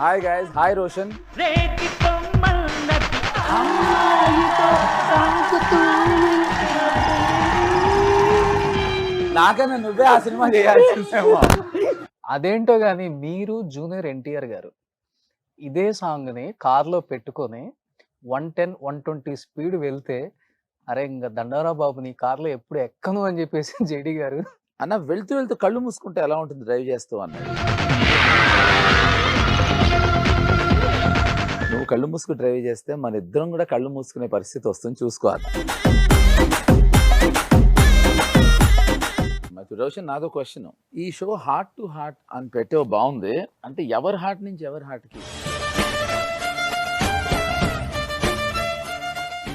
Hi guys, hi Roshan. నాకన్నా నువ్వే ఆ సినిమా చేయాల్సిందేమో. అదేంటో గానీ మీరు జూనియర్ ఎన్టీఆర్ గారు ఇదే సాంగ్ ని కార్ లో పెట్టుకొని 110, 120 స్పీడ్ వెళ్తే అరే ఇంకా దండారా బాబు నీ కార్లో ఎప్పుడు ఎక్కను అని చెప్పేసి జేడి గారు అన్న వెళ్తూ వెళ్తూ కళ్ళు మూసుకుంటే ఎలా ఉంటుంది డ్రైవ్ చేస్తూ అన్నాడు. నువ్వు కళ్ళు మూసుకుని డ్రైవ్ చేస్తే మన ఇద్దరం కూడా కళ్ళు మూసుకునే పరిస్థితి వస్తుంది, చూసుకోవాలి. రోషన్, నాదో క్వశ్చన్. ఈ షో హార్ట్ టు హార్ట్ అని పెట్టే బాగుంది అంటే ఎవరి హార్ట్ నుంచి ఎవరి హార్ట్కి?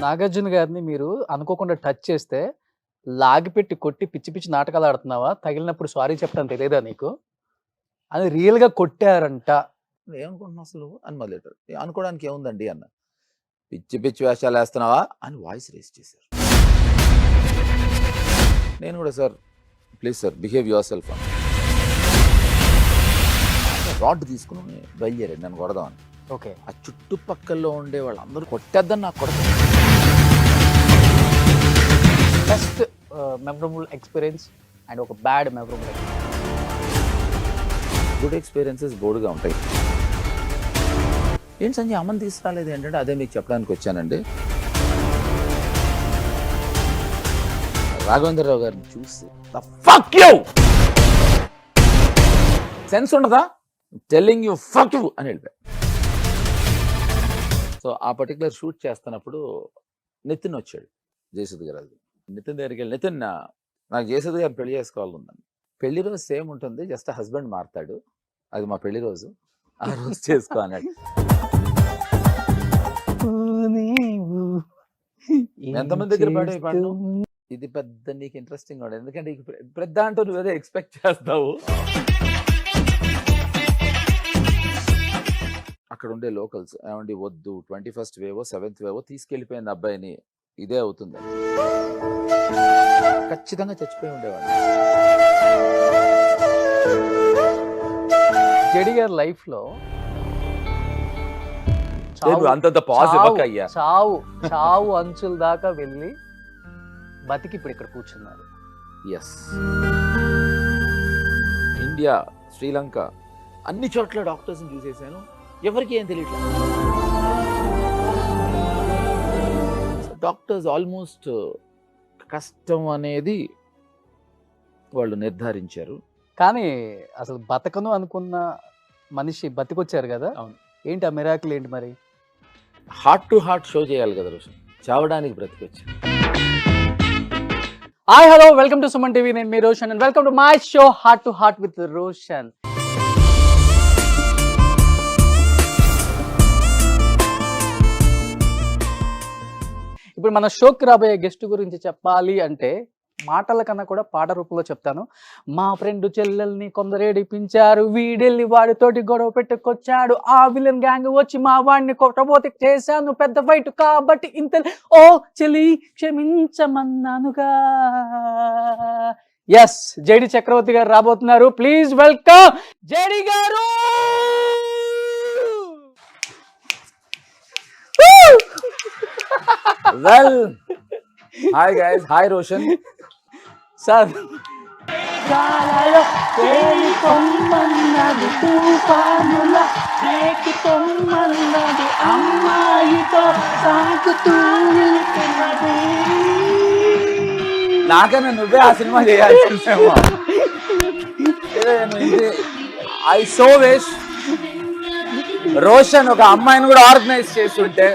నాగార్జున గారిని మీరు అనుకోకుండా టచ్ చేస్తే లాగిపెట్టి కొట్టి పిచ్చి పిచ్చి నాటకాలు ఆడుతున్నావా, తగిలినప్పుడు సారీ చెప్తాను తెలియదా నీకు అని రియల్ గా కొట్టారంట. ఏమనుకుంటున్నావు అసలు అని మొదలెట్టారు. అనుకోవడానికి ఏముందండి అన్న. పిచ్చి పిచ్చి వేషాలు వేస్తున్నావా అని వాయిస్ రేస్ చేశారు. నేను కూడా sir please sir behave your self అని రాడ్ తీసుకుని బయలుదేరాడు నన్ను కొడదామని. ఓకే, ఆ చుట్టుపక్కల్లో ఉండే వాళ్ళందరూ కొట్టేద్దని నాకు కొడతారు. బెస్ట్ మెమరబుల్ ఎక్స్పీరియన్స్ అండ్ ఒక బ్యాడ్ మెమరబుల్ గుడ్ ఎక్స్పీరియన్సెస్ బోర్డుగా ఉంటాయి. ఏంటి సంజయ్ అమ్మని తీసుకురాలేదు ఏంటంటే అదే మీకు చెప్పడానికి వచ్చానండి. రాఘవేంద్రరావు గారిని చూసి ఫక్ యూ సెన్స్ ఉండదా, టెల్లింగ్ యూ ఫక్ యూ అని వెళ్ళిపోయా. సో ఆ పర్టికులర్ షూట్ చేస్తున్నప్పుడు నితిన్ వచ్చాడు, జయసుధ్ గారు. నితిన్ దగ్గరికి వెళ్ళి, నితిన్ నాకు జయసుధ్ గారు పెళ్లి చేసుకోవాలనుందని. పెళ్లి రోజు సేమ్ ఉంటుంది, జస్ట్ హస్బెండ్ మారుతాడు, అది మా పెళ్లి రోజు, ఆ రోజు చేసుకో అన్నాడు. ఎంతమంది దగ్గర పాడే పాడు ఇది పెద్ద నీకు ఇంట్రెస్టింగ్ కూడా, ఎందుకంటే పెద్ద అంటూ నువ్వేదో ఎక్స్పెక్ట్ చేస్తావు. అక్కడ ఉండే లోకల్స్ ఏమండి వద్దు 21st వేవో 7th వేవో తీసుకెళ్లిపోయిన అబ్బాయిని ఇదే అవుతుంది, ఖచ్చితంగా చచ్చిపోయి ఉండేవాడు. జేడి గారి లైఫ్ లో అంతంత పాజిటివ్ అయ్యా, చావు అంచుల దాకా వెళ్ళి బతికి ఇప్పుడు ఇక్కడ కూర్చున్నారు. ఎస్, ఇండియా, శ్రీలంక అన్ని చోట్ల డాక్టర్స్ చూసేసాను, ఎవరికి ఏం తెలియట్లేదు. డాక్టర్స్ ఆల్మోస్ట్ కష్టం అనేది వాళ్ళు నిర్ధారించారు. కానీ అసలు బతకను అనుకున్న మనిషి బతికొచ్చారు కదా. ఏంటి ఆ మిరాకిల్ ఏంటి మరి? హార్ట్ టు హార్ట్ షో చేయాలి కదా రోషన్, చావడానికి బ్రతికొచ్చారు. Hi hello, welcome to Suman TV. నేను మీ Roshan and welcome to my show heart to heart with Roshan. ఇప్పుడు మన షోకి రాబోయే గెస్ట్ గురించి చెప్పాలి అంటే మాటల కన్నా కూడా పాట రూపంలో చెప్తాను. మా ఫ్రెండ్ చెల్లెల్ని కొందరేడిపించారు, వీడెళ్ళి వాడితోటి గొడవ పెట్టుకొచ్చాడు, ఆ విలన్ గ్యాంగ్ వచ్చి మా వాడిని కొట్టబోతే చేశాను పెద్ద ఫైట్ కాబట్టి ఇంత, ఓ చెల్లి క్షమించమన్నానుగా. ఎస్, జేడి చక్రవర్తి గారు రాబోతున్నారు. ప్లీజ్ వెల్కమ్ జేడి గారు. Well, hi guys, hi Roshan. Sir నాకన్నా నువ్వే ఆ సినిమా చేయాల్సిందేమో. ఐ సో విష్ రోషన్ ఒక అమ్మాయిని కూడా ఆర్గనైజ్ చేస్తుంటే.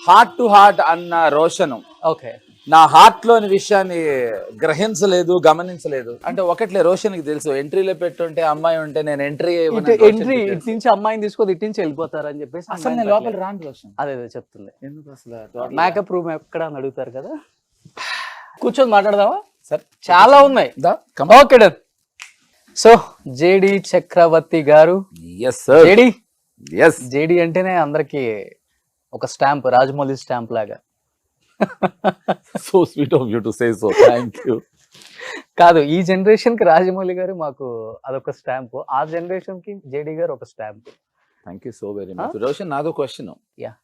హార్ట్ టు హార్ట్ అన్న రోషన్ ఓకే నా హార్ట్ లోని విషయాన్ని గ్రహించలేదు, గమనించలేదు. అంటే ఒకట్లే రోషన్ కి తెలుసు, ఎంట్రీలో పెట్టుంటే అమ్మాయి ఉంటే నేను ఎంట్రీ ఇటు నుంచి అమ్మాయిని తీసుకొని ఇటు నుంచి వెళ్ళిపోతారు అని చెప్పేసి అసలు నేను లోపల రాను రోషన్. అదే చెప్తుంది. ఎందుకు అసలు మేకప్ రూమ్ ఎక్కడ అని అడుగుతారు కదా. కూర్చొని మాట్లాడదామా? సార్ చాలా ఉన్నాయి. Okay done. సో జేడి చక్రవర్తి garu. Yes sir. JD, yes, JD అంటేనే అందరికి ఒక స్టాంప్, రాజమౌళి స్టాంప్ లాగా. So sweet of you to say so. Thank you. కాదు, ఈ జనరేషన్ కి రాజమౌళి గారు మాకు అదొక స్టాంప్, ఆ జనరేషన్ కి జేడి గారు ఒక stamp. Thank you so very much. Roshan, నాదో క్వశ్చన్. Yeah.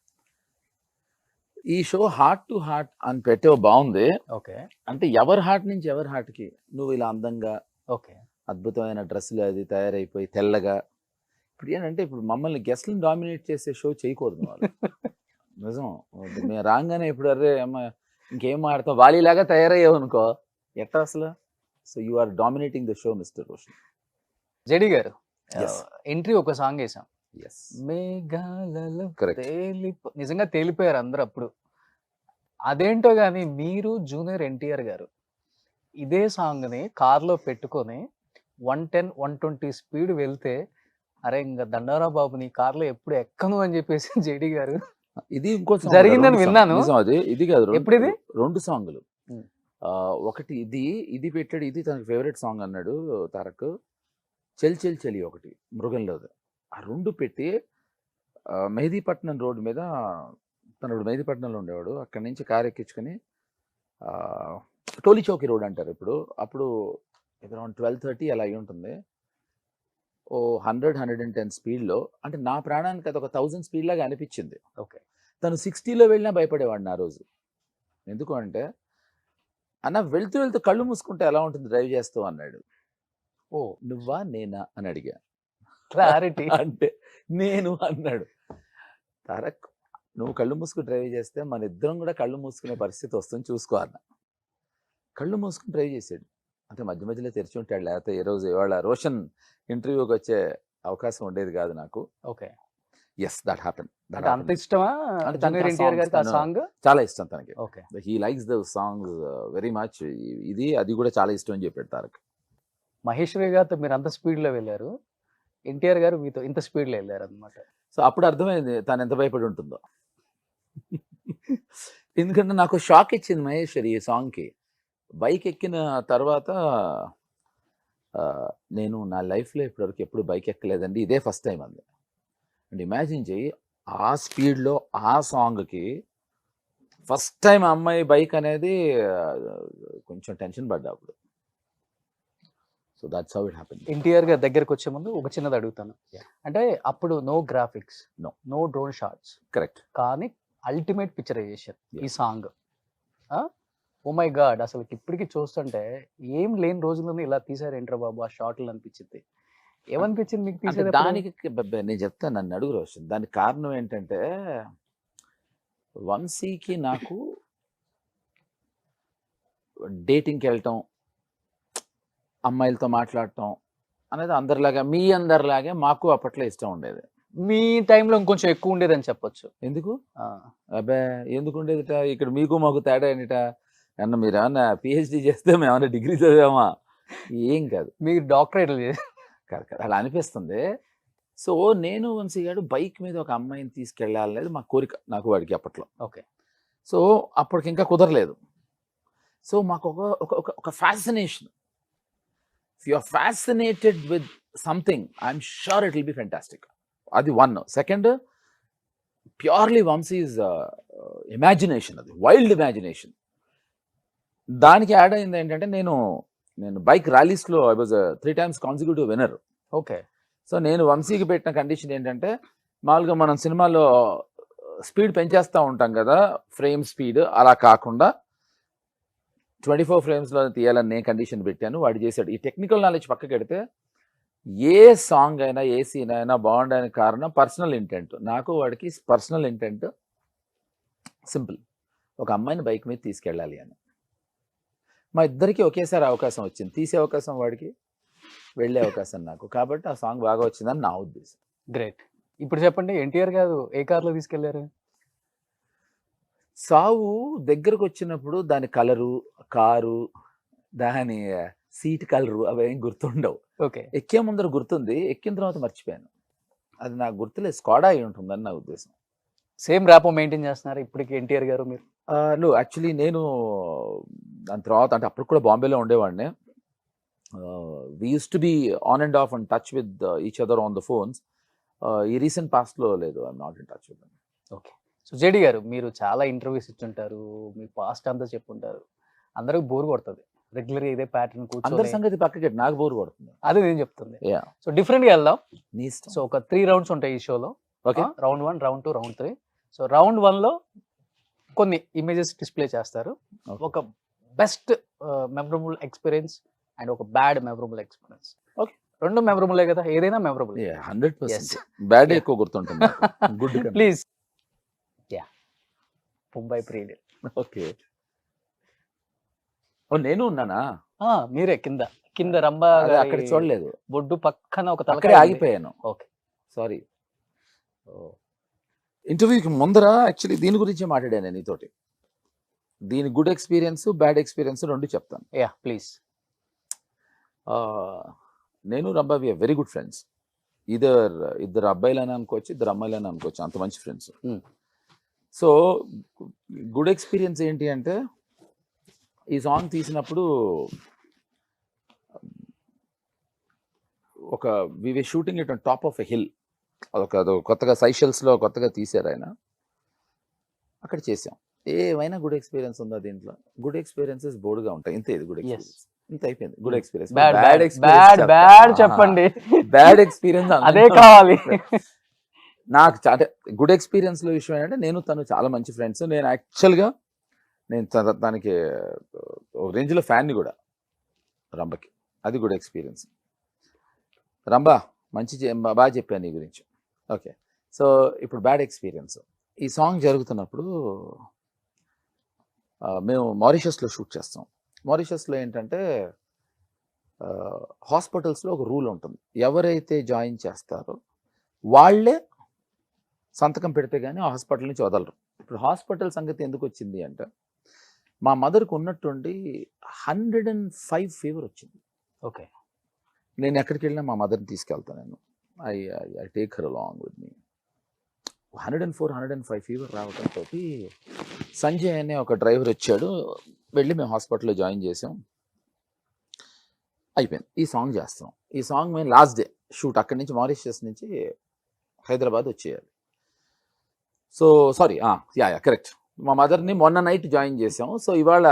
ఈ షో హార్ట్ టు హార్ట్ అని పెట్టేవి బాగుంది. ఓకే అంటే ఎవరి హార్ట్ నుంచి ఎవరి హార్ట్కి నువ్వు ఇలా అందంగా ఓకే అద్భుతమైన డ్రెస్సులు అది తయారైపోయి తెల్లగా, ఇప్పుడు ఏంటంటే ఇప్పుడు మమ్మల్ని గెస్ట్లను డామినేట్ చేసే షో చేయకూడదు వాళ్ళు. నిజం. మేము రాగానే ఇప్పుడు అరే అమ్మ ఇంకేం ఆడతాం వాలీలాగా తయారయ్యావు అనుకో ఎట్లా అసలు. So you are dominating the show mister Roshan. JD garu Yes. Entry ఒక సాంగ్ వేసాం, ఎస్, మేఘాలలో కరెక్ట్. నిజంగా తేలిపోయారు అందరు అప్పుడు. అదేంటో గానీ మీరు జూనియర్ ఎన్టీఆర్ గారు ఇదే సాంగ్ ని కార్ లో పెట్టుకొని 110 120 స్పీడ్ వెళ్తే అరే ఇంకా దండారా బాబు నీ కార్ లో ఎప్పుడు ఎక్కను అని చెప్పేసి జేడి గారు ఇది ఇంకో song, జరిగిందని రెండు song. విన్నాను. నిజం అది. ఇది కాదు, ఎప్పుడు ఇది? రెండు సాంగ్లు. Hmm. ఒకటి ఇది పెట్టాడు, ఇది తనకి ఫేవరెట్ సాంగ్ అన్నాడు తారక్. చెల్ చెల్ చెలి ఒకటి మృగంలోది. ఆ రెండు పెట్టి మెహదీపట్నం రోడ్డు మీద, తను మెహదీపట్నంలో ఉండేవాడు, అక్కడి నుంచి కారు ఎక్కించుకొని టోలీ చౌకీ రోడ్ అంటారు ఇప్పుడు, అప్పుడు అరౌండ్ 12:30 అలా అయి ఉంటుంది. ఓ 100-110 స్పీడ్లో, అంటే నా ప్రాణానికి అది ఒక 1000 స్పీడ్ లాగా అనిపించింది. ఓకే తను 60లో వెళ్ళినా భయపడేవాడిని ఆ రోజు. ఎందుకు అంటే అన్న వెళ్తూ వెళ్తూ కళ్ళు మూసుకుంటే ఎలా ఉంటుంది డ్రైవ్ చేస్తావు అన్నాడు. ఓ నువ్వా నేనా అని అడిగా. క్లారిటీ. అంటే నేను అన్నాడు. తారక్ నువ్వు కళ్ళు మూసుకుని డ్రైవ్ చేస్తే మన ఇద్దరం కూడా కళ్ళు మూసుకునే పరిస్థితి వస్తుంది చూసుకో అన్న. కళ్ళు మూసుకుని డ్రైవ్ చేసాడు. అంటే మధ్య మధ్యలో తెరిచి ఉంటాడు, లేకపోతే ఏ రోజు ఇవాళ రోషన్ ఇంటర్వ్యూకి వచ్చే అవకాశం ఉండేది కాదు నాకు. Okay yes, that happen. అంటే అంత ఇష్టమా అంటే తనకి జూనియర్ ఆ ఎన్టీఆర్ songs గారికి ఆ తను- సాంగ్? చాలా ఇష్టం తనకి. Okay he likes the songs very much. ఇది అది కూడా చాలా ఇష్టం అని చెప్పాడు తారక్. మహేశ్వరి గారితో మీరు అంత స్పీడ్ లో వెళ్ళారు, ఎన్టీఆర్ గారు మీతో ఇంత స్పీడ్ లో వెళ్ళారు అనమాట. సో అప్పుడు అర్థమైంది తను ఎంత భయపడి ఉంటుందో. ఎందుకంటే నాకు షాక్ ఇచ్చింది మహేశ్వరి ఈ సాంగ్కి. బైక్ ఎక్కిన తర్వాత నేను నా లైఫ్లో ఇప్పటివరకు ఎప్పుడు బైక్ ఎక్కలేదండి, ఇదే ఫస్ట్ టైం అంది. అండ్ ఇమాజిన్ చెయ్యి, ఆ స్పీడ్లో ఆ సాంగ్కి ఫస్ట్ టైం అమ్మాయి బైక్ అనేది కొంచెం టెన్షన్ పడ్డా అప్పుడు. So that's how it happen. NTR గారి దగ్గరకు వచ్చే ముందు ఒక చిన్నది అడుగుతాను. Yeah. అంటే అప్పుడు no graphics, No. No drone shots, correct. కానీ అల్టిమేట్ పిక్చరైజేషన్ ఈ Yeah. Song. Oh my God, అసలు ఇప్పటికి చూస్తుంటే ఏం లేని రోజుల్లోనే ఇలా తీసారు ఏంట్రా బాబు ఆ షాట్లు అనిపించింది. ఏమనిపించింది మీకు అంటే తీసేది? దానికి నేను చెప్తాను, నన్ను అడుగు రోషన్. దానికి కారణం ఏంటంటే వంశీకి నాకు డేటింగ్కి వెళ్ళటం, అమ్మాయిలతో మాట్లాడటం అనేది అందరిలాగా, మీ అందరిలాగే మాకు అప్పట్లో ఇష్టం ఉండేది. మీ టైంలో ఇంకొంచెం ఎక్కువ ఉండేదని చెప్పొచ్చు. ఎందుకు అబ్బే ఎందుకు ఉండేదిట? ఇక్కడ మీకు మాకు తేడా ఏంటిట? అన్న మీరు ఏమన్నా పిహెచ్డి చేస్తే మేము ఏమన్నా డిగ్రీ చదివామా? ఏం కాదు. మీరు డాక్టరేట్లు చేసి కాదు కాదు, అలా అనిపిస్తుంది. సో నేను వంశీ గారు బైక్ మీద ఒక అమ్మాయిని తీసుకెళ్ళాలనేది మా కోరిక, నాకు వాడికి అప్పట్లో. ఓకే సో అప్పటికి ఇంకా కుదరలేదు. సో మాకు ఒక fascination. If you are fascinated with something I'm sure it will be fantastic. అది one. Second, purely Vamsi's imagination, అది వైల్డ్ ఇమాజినేషన్. దానికి యాడ్ అయింది ఏంటంటే నేను బైక్ ర్యాలీస్లో I was 3 times consecutive winner. Okay so నేను వంశీకి పెట్టిన కండిషన్ ఏంటంటే, మామూలుగా మనం సినిమాలో స్పీడ్ పెంచేస్తూ ఉంటాం కదా, ఫ్రేమ్ స్పీడ్, అలా కాకుండా 24 ఫ్రేమ్స్లో తీయాలని నేను కండిషన్ పెట్టాను. వాడు చేశాడు. ఈ టెక్నికల్ నాలెడ్జ్ పక్కకి పెడితే ఏ సాంగ్ అయినా ఏ సీన్ అయినా బాగుండడానికి కారణం పర్సనల్ ఇంటెంట్. నాకు వాడికి పర్సనల్ ఇంటెంట్ సింపుల్, ఒక అమ్మాయిని బైక్ మీద తీసుకెళ్ళాలి అని. మా ఇద్దరికి ఒకేసారి అవకాశం వచ్చింది, తీసే అవకాశం వాడికి, వెళ్ళే అవకాశం నాకు. కాబట్టి ఆ సాంగ్ బాగా వచ్చిందని నా ఉద్దేశం. గ్రేట్. ఇప్పుడు చెప్పండి, ఎన్టీఆర్ గారు ఏ కార్లో తీసుకెళ్లారు? సావు దగ్గరకు వచ్చినప్పుడు దాని కలరు, కారు, దాని సీట్ కలరు అవేం గుర్తుండవు. ఓకే ఎక్కే ముందర గుర్తుంది, ఎక్కిన తర్వాత మర్చిపోయాను. అది నాకు గుర్తులేదు, స్కాడా అయి ఉంటుందని నా ఉద్దేశం. సేమ్ ర్యాపో మెయింటైన్ చేస్తున్నారు ఇప్పటికి ఎన్టీఆర్ గారు మీరు? నువ్వు యాక్చువల్లీ నేను దాని తర్వాత, అంటే అప్పుడు కూడా బాంబేలో ఉండేవాడిని. We use to be on and off and touch with each other on the phones. ఈ రీసెంట్ పాస్ట్లో లేదు, I'm not in touch with. Okay. So JD garu, మీరు చాలా ఇంటర్వ్యూస్ ఇచ్చుంటారు, మీ పాస్ట్ అంతా చెప్పుంటారు, అందరికి బోర్ కొడుతుంది రెగ్యులర్ ఇదే ప్యాటర్న్ అందరి కూర్చొని సంగతి పక్కకి నాకు బోర్ కొడుతుంది. అదే నేను చెప్తుంది. యా సో డిఫరెంట్ గా వెళ్దాం. నీ ఇష్టం. సో ఒక 3 రౌండ్స్ ఉంటాయి ఈ షోలో. Okay round 1, round 2, round 3. So round 1 లో కొన్ని ఇమేజెస్ డిస్ప్లే చేస్తారు. Okay. ఒక బెస్ట్ మెమరబుల్ ఎక్స్పీరియన్స్ అండ్ ఒక బ్యాడ్ మెమరబుల్ ఎక్స్పీరియన్స్. Okay. రెండు మెమరబులే కదా, ఏదైనా మెమరబుల్. 100% bad Yeah. ఎక్కువ గుర్తుంటుంది. Good please. యా ముంబై ప్రీడియల్. ఓకే. నేను ఉన్నానా? మీరే కింద కింద రంభ అదే అక్కడ చూడలేదు, బొడ్డు పక్కన ఒక అక్కడే తలకాయ ఉంది. ఆగిపోయాను. ఓకే. సారీ. ఇంటర్వ్యూకి ముందర యాక్చువల్లీ దీని గురించే మాట్లాడాను నీతోటి. దీని గుడ్ ఎక్స్పీరియన్స్ బ్యాడ్ ఎక్స్పీరియన్స్ రెండు చెప్తాను. Yeah please. నేను Rambha we are very good friends. ఇద్దరు అబ్బాయిలని అనుకోవచ్చు, ఇద్దరు అమ్మాయిలని అనుకోవచ్చు, అంత మంచి friends. Hmm. So good experience ఏంటి అంటే ఈ సాంగ్ తీసినప్పుడు ఒక we were shooting it on top of a hill. అదొక కొత్తగా సైషెల్స్లో కొత్తగా తీశారు ఆయన, అక్కడ చేసాం. ఏమైనా గుడ్ ఎక్స్పీరియన్స్ ఉందా దీంట్లో? గుడ్ ఎక్స్పీరియన్సెస్ బోర్డుగా ఉంటాయి, ఇంతే. ఇది గుడ్ ఎక్స్పీరియన్స్, ఇంత అయిపోయింది. Good experience. బ్యాడ్ బ్యాడ్ చెప్పండి. బ్యాడ్ ఎక్స్పీరియన్స్ అదే కావాలి. నాకు చాలా గుడ్ ఎక్స్పీరియన్స్ లో విషయం ఏంటంటే నేను తను చాలా మంచి ఫ్రెండ్స్. నేను యాక్చువల్గా నేను తనకి ఒక రేంజ్లో ఫ్యాన్ని కూడా రంభకి. అది గుడ్ ఎక్స్పీరియన్స్. రంభా మంచి బాగా చెప్పాను నీ గురించి. ఓకే. సో ఇప్పుడు బ్యాడ్ ఎక్స్పీరియన్స్. ఈ సాంగ్ జరుగుతున్నప్పుడు మేము మారిషస్లో షూట్ చేస్తాం. మారిషస్లో ఏంటంటే హాస్పిటల్స్లో ఒక రూల్ ఉంటుంది, ఎవరైతే జాయిన్ చేస్తారో వాళ్ళే సంతకం పెడితే కానీ ఆ హాస్పిటల్ నుంచి వదలరు. ఇప్పుడు హాస్పిటల్ సంగతి ఎందుకు వచ్చింది అంటే మా మదర్కి ఉన్నట్టుండి 105 ఫీవర్ వచ్చింది. ఓకే. నేను ఎక్కడికి వెళ్ళినా మా మదర్ని తీసుకెళ్తాను. నేను I take her along with me. 104, 105 fever రావడంతో సంజయ్ అనే ఒక డ్రైవర్ వచ్చాడు, వెళ్ళి మేము హాస్పిటల్లో జాయిన్ చేసాం. అయిపోయింది. ఈ సాంగ్ చేస్తాం. ఈ సాంగ్ మేము లాస్ట్ డే షూట్ అక్కడి నుంచి మారిషస్ నుంచి హైదరాబాద్ వచ్చేయాలి. So sorry yeah correct. మా మదర్ని మొన్న నైట్ జాయిన్ చేసాం. సో ఇవాళ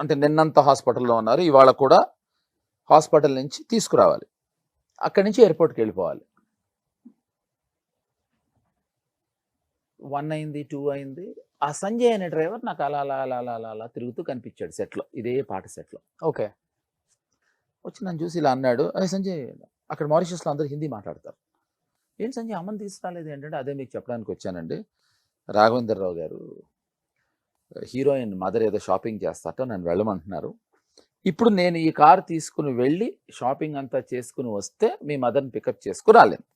అంటే నిన్నంత హాస్పిటల్లో ఉన్నారు, ఇవాళ కూడా హాస్పిటల్ నుంచి తీసుకురావాలి, అక్కడి నుంచి ఎయిర్పోర్ట్కి వెళ్ళిపోవాలి. 1 అయింది, 2 అయింది. ఆ సంజయ్ అనే డ్రైవర్ నాకు అలా అలా అలా అలా అలా అలా తిరుగుతూ కనిపించాడు సెట్లో, ఇదే పాట సెట్లో. ఓకే. వచ్చి నన్ను చూసి ఇలా అన్నాడు, అదే సంజయ్, అక్కడ మారిషస్లో అందరూ హిందీ మాట్లాడతారు, ఏంటి సంజయ్ అమ్మని తీసుకురాలేదు ఏంటంటే, అదే మీకు చెప్పడానికి వచ్చానండి, రాఘవేంద్ర రావు గారు హీరోయిన్ మదర్ ఏదో షాపింగ్ చేస్తారట, నన్ను వెళ్ళమంటున్నారు. ఇప్పుడు నేను ఈ కారు తీసుకుని వెళ్ళి షాపింగ్ అంతా చేసుకుని వస్తే మీ మదర్ని పికప్ చేసుకుని రాలేను.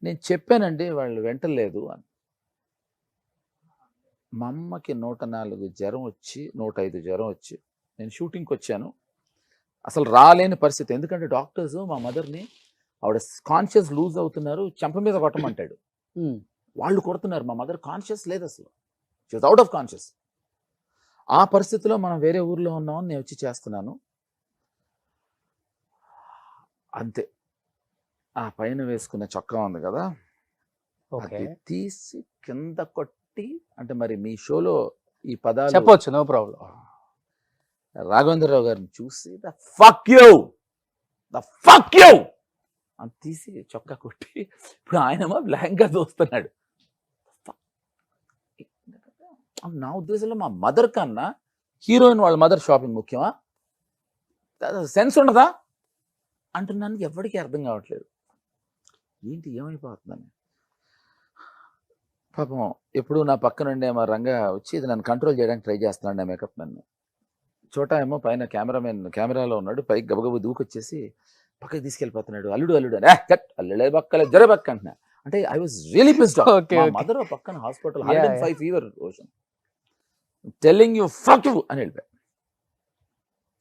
నేను చెప్పానండి, వాళ్ళు వెంటలేదు అని. మా అమ్మకి 104 జ్వరం వచ్చి 105 జ్వరం వచ్చి నేను షూటింగ్కి వచ్చాను. అసలు రాలేని పరిస్థితి, ఎందుకంటే డాక్టర్స్ మా మదర్ని ఆవిడ కాన్షియస్ లూజ్ అవుతున్నారు, చెంప మీద కొట్టమంటాడు, వాళ్ళు కొడుతున్నారు. మా మదర్ కాన్షియస్ లేదు, అసలు she was out of conscious. ఆ పరిస్థితిలో మనం వేరే ఊర్లో ఉన్నామని నేను వచ్చి చేస్తున్నాను. అంతే. ఆ పైన వేసుకున్న చొక్కా ఉంది కదా, ఓకే, అది తీసి కింద కొట్టి, అంటే మరి మీ షోలో ఈ పదాలు చెప్పొచ్చు, నో ప్రాబ్లం. రాఘవేంద్రరావు గారిని చూసి ద ఫక్ యూ అని తీసి చొక్కా కొట్టి, ఇప్పుడు ఆయనమో బ్లాంక్గా చూస్తున్నాడు. నా ఉద్దేశంలో మా మదర్ కన్నా హీరోయిన్ వాళ్ళ మదర్ షాపింగ్ ముఖ్యమా? సెన్స్ ఉండదా అంటున్నాను. ఎవరికి అర్థం కావట్లేదు, ఏంటి ఏమైపోతుందని. పాపం ఎప్పుడు నా పక్కన ఉండే మా రంగా వచ్చి ఇది నన్ను కంట్రోల్ చేయడానికి ట్రై చేస్తున్నాడు, నా మేకప్ నన్ను. చోటా ఏమో పైన కెమెరాలో ఉన్నాడు, పైకి గబగబు దూకొచ్చేసి పక్కకి తీసుకెళ్ళిపోతున్నాడు. అల్లుడు అని అల్లుడే పక్కలే జరే పక్క అంటున్నా. అంటే I was really pissed off. మా మదర్ పక్కన hospital 105 fever ocean telling you fuck you అని వెళ్ళిపోయా.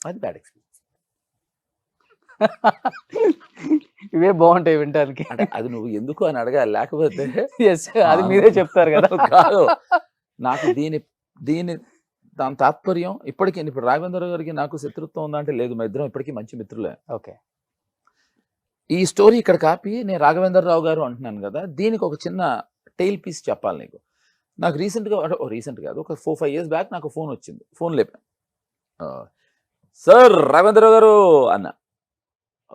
అది బ్యాడ్ ఎక్స్పీరియన్స్. ఇవే బాగుంటాయి వినడానికి. అంటే అది నువ్వు ఎందుకు అని అడగాలి, లేకపోతే అది మీరే చెప్తారు కదా. కాదు, నాకు దాని తాత్పర్యం ఇప్పటికీ. ఇప్పుడు రాఘవేంద్ర గారికి నాకు శత్రుత్వం ఉందా అంటే లేదు, మా ఇద్దరం ఇప్పటికీ మంచి మిత్రులే. ఓకే. ఈ స్టోరీ ఇక్కడ కాపీ నేను రాఘవేంద్రరావు గారు అంటున్నాను కదా, దీనికి ఒక చిన్న టైల్ పీస్ చెప్పాలి నీకు. నాకు రీసెంట్ కాదు, ఒక 4-5 ఇయర్స్ బ్యాక్ నాకు ఫోన్ వచ్చింది. ఫోన్ లేపా, సార్ రాఘవేంద్రరావు గారు అన్న.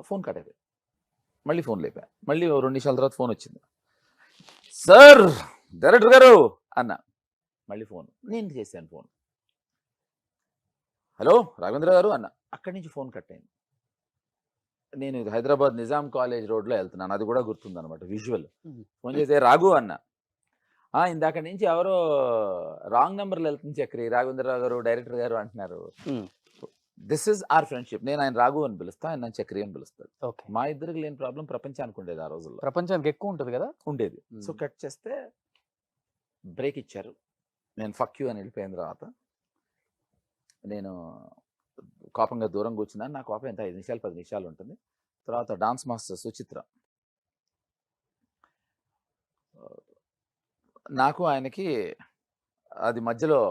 ఫోన్ కట్ అయిపోయింది. మళ్ళీ ఫోన్ లేపా. మళ్ళీ 2 నిమిషాల తర్వాత ఫోన్ వచ్చింది. సార్ డైరెక్టర్ గారు అన్న. మళ్ళీ ఫోన్. నేను చేశాను ఫోన్. హలో రాఘవేంద్ర గారు అన్న. అక్కడి నుంచి ఫోన్ కట్ అయింది. నేను హైదరాబాద్ నిజాం కాలేజ్ రోడ్లో వెళ్తున్నాను, అది కూడా గుర్తుందనమాట విజువల్. ఫోన్ చేస్తే రాఘు అన్న. ఇందాక నుంచి ఎవరో రాంగ్ నెంబర్లు వెళ్తుంది చక్రి, రాఘవేంద్రరావు గారు డైరెక్టర్ గారు అంటున్నారు. This is our friendship. నేను ఆయన రాఘు అని పిలుస్తా, ఆయన నన్ను చక్రి అని పిలుస్తాడు. మా ఇద్దరికి లేని ప్రాబ్లం ప్రపంచానికి ఉండేది ఆ రోజుల్లో. ప్రపంచానికి ఎక్కువ ఉంటుంది కదా, ఉండేది. సో కట్ చేస్తే బ్రేక్ ఇచ్చారు. నేను ఫక్ యూ అని వెళ్ళిపోయిన తర్వాత నేను కోపంగా దూరం కూర్చున్నాను. నా కోపం ఎంత 5 నిమిషాలు 10 నిమిషాలు ఉంటుంది. తర్వాత డాన్స్ మాస్టర్ సుచిత్ర, నాకు ఆయనకి అది మధ్యలో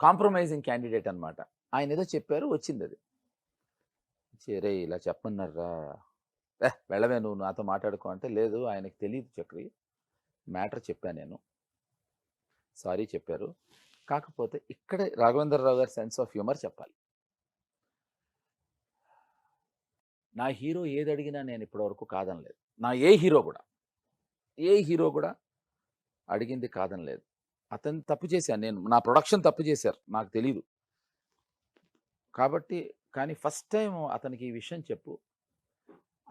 కాంప్రమైజింగ్ క్యాండిడేట్ అనమాట. ఆయన ఏదో చెప్పారు, వచ్చింది అది. రే ఇలా చెప్పన్నారా, వెళ్ళవే నువ్వు నాతో మాట్లాడుకో అంటే, లేదు ఆయనకి తెలియదు చక్రి, మ్యాటర్ చెప్పాను నేను, సారీ చెప్పారు. కాకపోతే ఇక్కడ రాఘవేంద్రరావు గారి సెన్స్ ఆఫ్ హ్యూమర్ చెప్పాలి. నా హీరో ఏది అడిగినా నేను ఇప్పటివరకు కాదనలేదు. నా ఏ హీరో కూడా అడిగింది కాదనలేదు. అతను తప్పు చేశాను నేను, నా ప్రొడక్షన్ తప్పు చేశారు, నాకు తెలీదు. కాబట్టి కానీ ఫస్ట్ టైం అతనికి ఈ విషయం చెప్పు,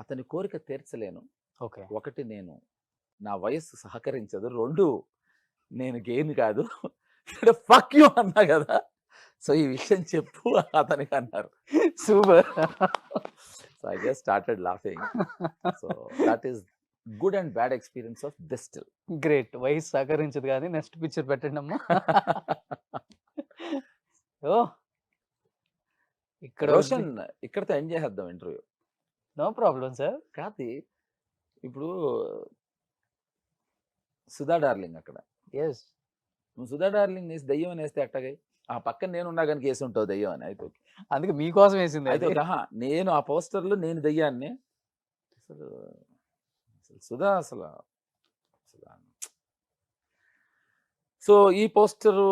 అతని కోరిక తీర్చలేను. ఒకటి, నేను నా వయస్సు సహకరించదు. 2, నేను గెయిన్ కాదు. ఫక్ యూ అన్నా కదా, సో ఈ విషయం చెప్పు అతనికి అన్నారు. Super. So I just started laughing. So that is good and bad experience of this still. Great. వయసు సహకరించదు కానీ నెక్స్ట్ పిక్చర్ పెట్టండి అమ్మా. ఓ ఇక్కడ రోషన్ ఇక్కడతో ఎండ్ చేసేద్దాం ఇంటర్వ్యూ. No problem sir. కాదు ఇప్పుడు సుధా డార్లింగ్ అక్కడ. ఎస్, నువ్వు సుధా డార్లింగ్ వేసి దయ్యం అని వేస్తే అట్టగా ఆ పక్కన నేను ఉన్నా కానీ కేసు ఉంటావు దయ్యం అని. అయితే అందుకే మీకోసం వేసింది. అయితే నేను ఆ పోస్టర్లో నేను దయ్యాన్ని. అసలు సుధా అసలు సో ఈ పోస్టరు,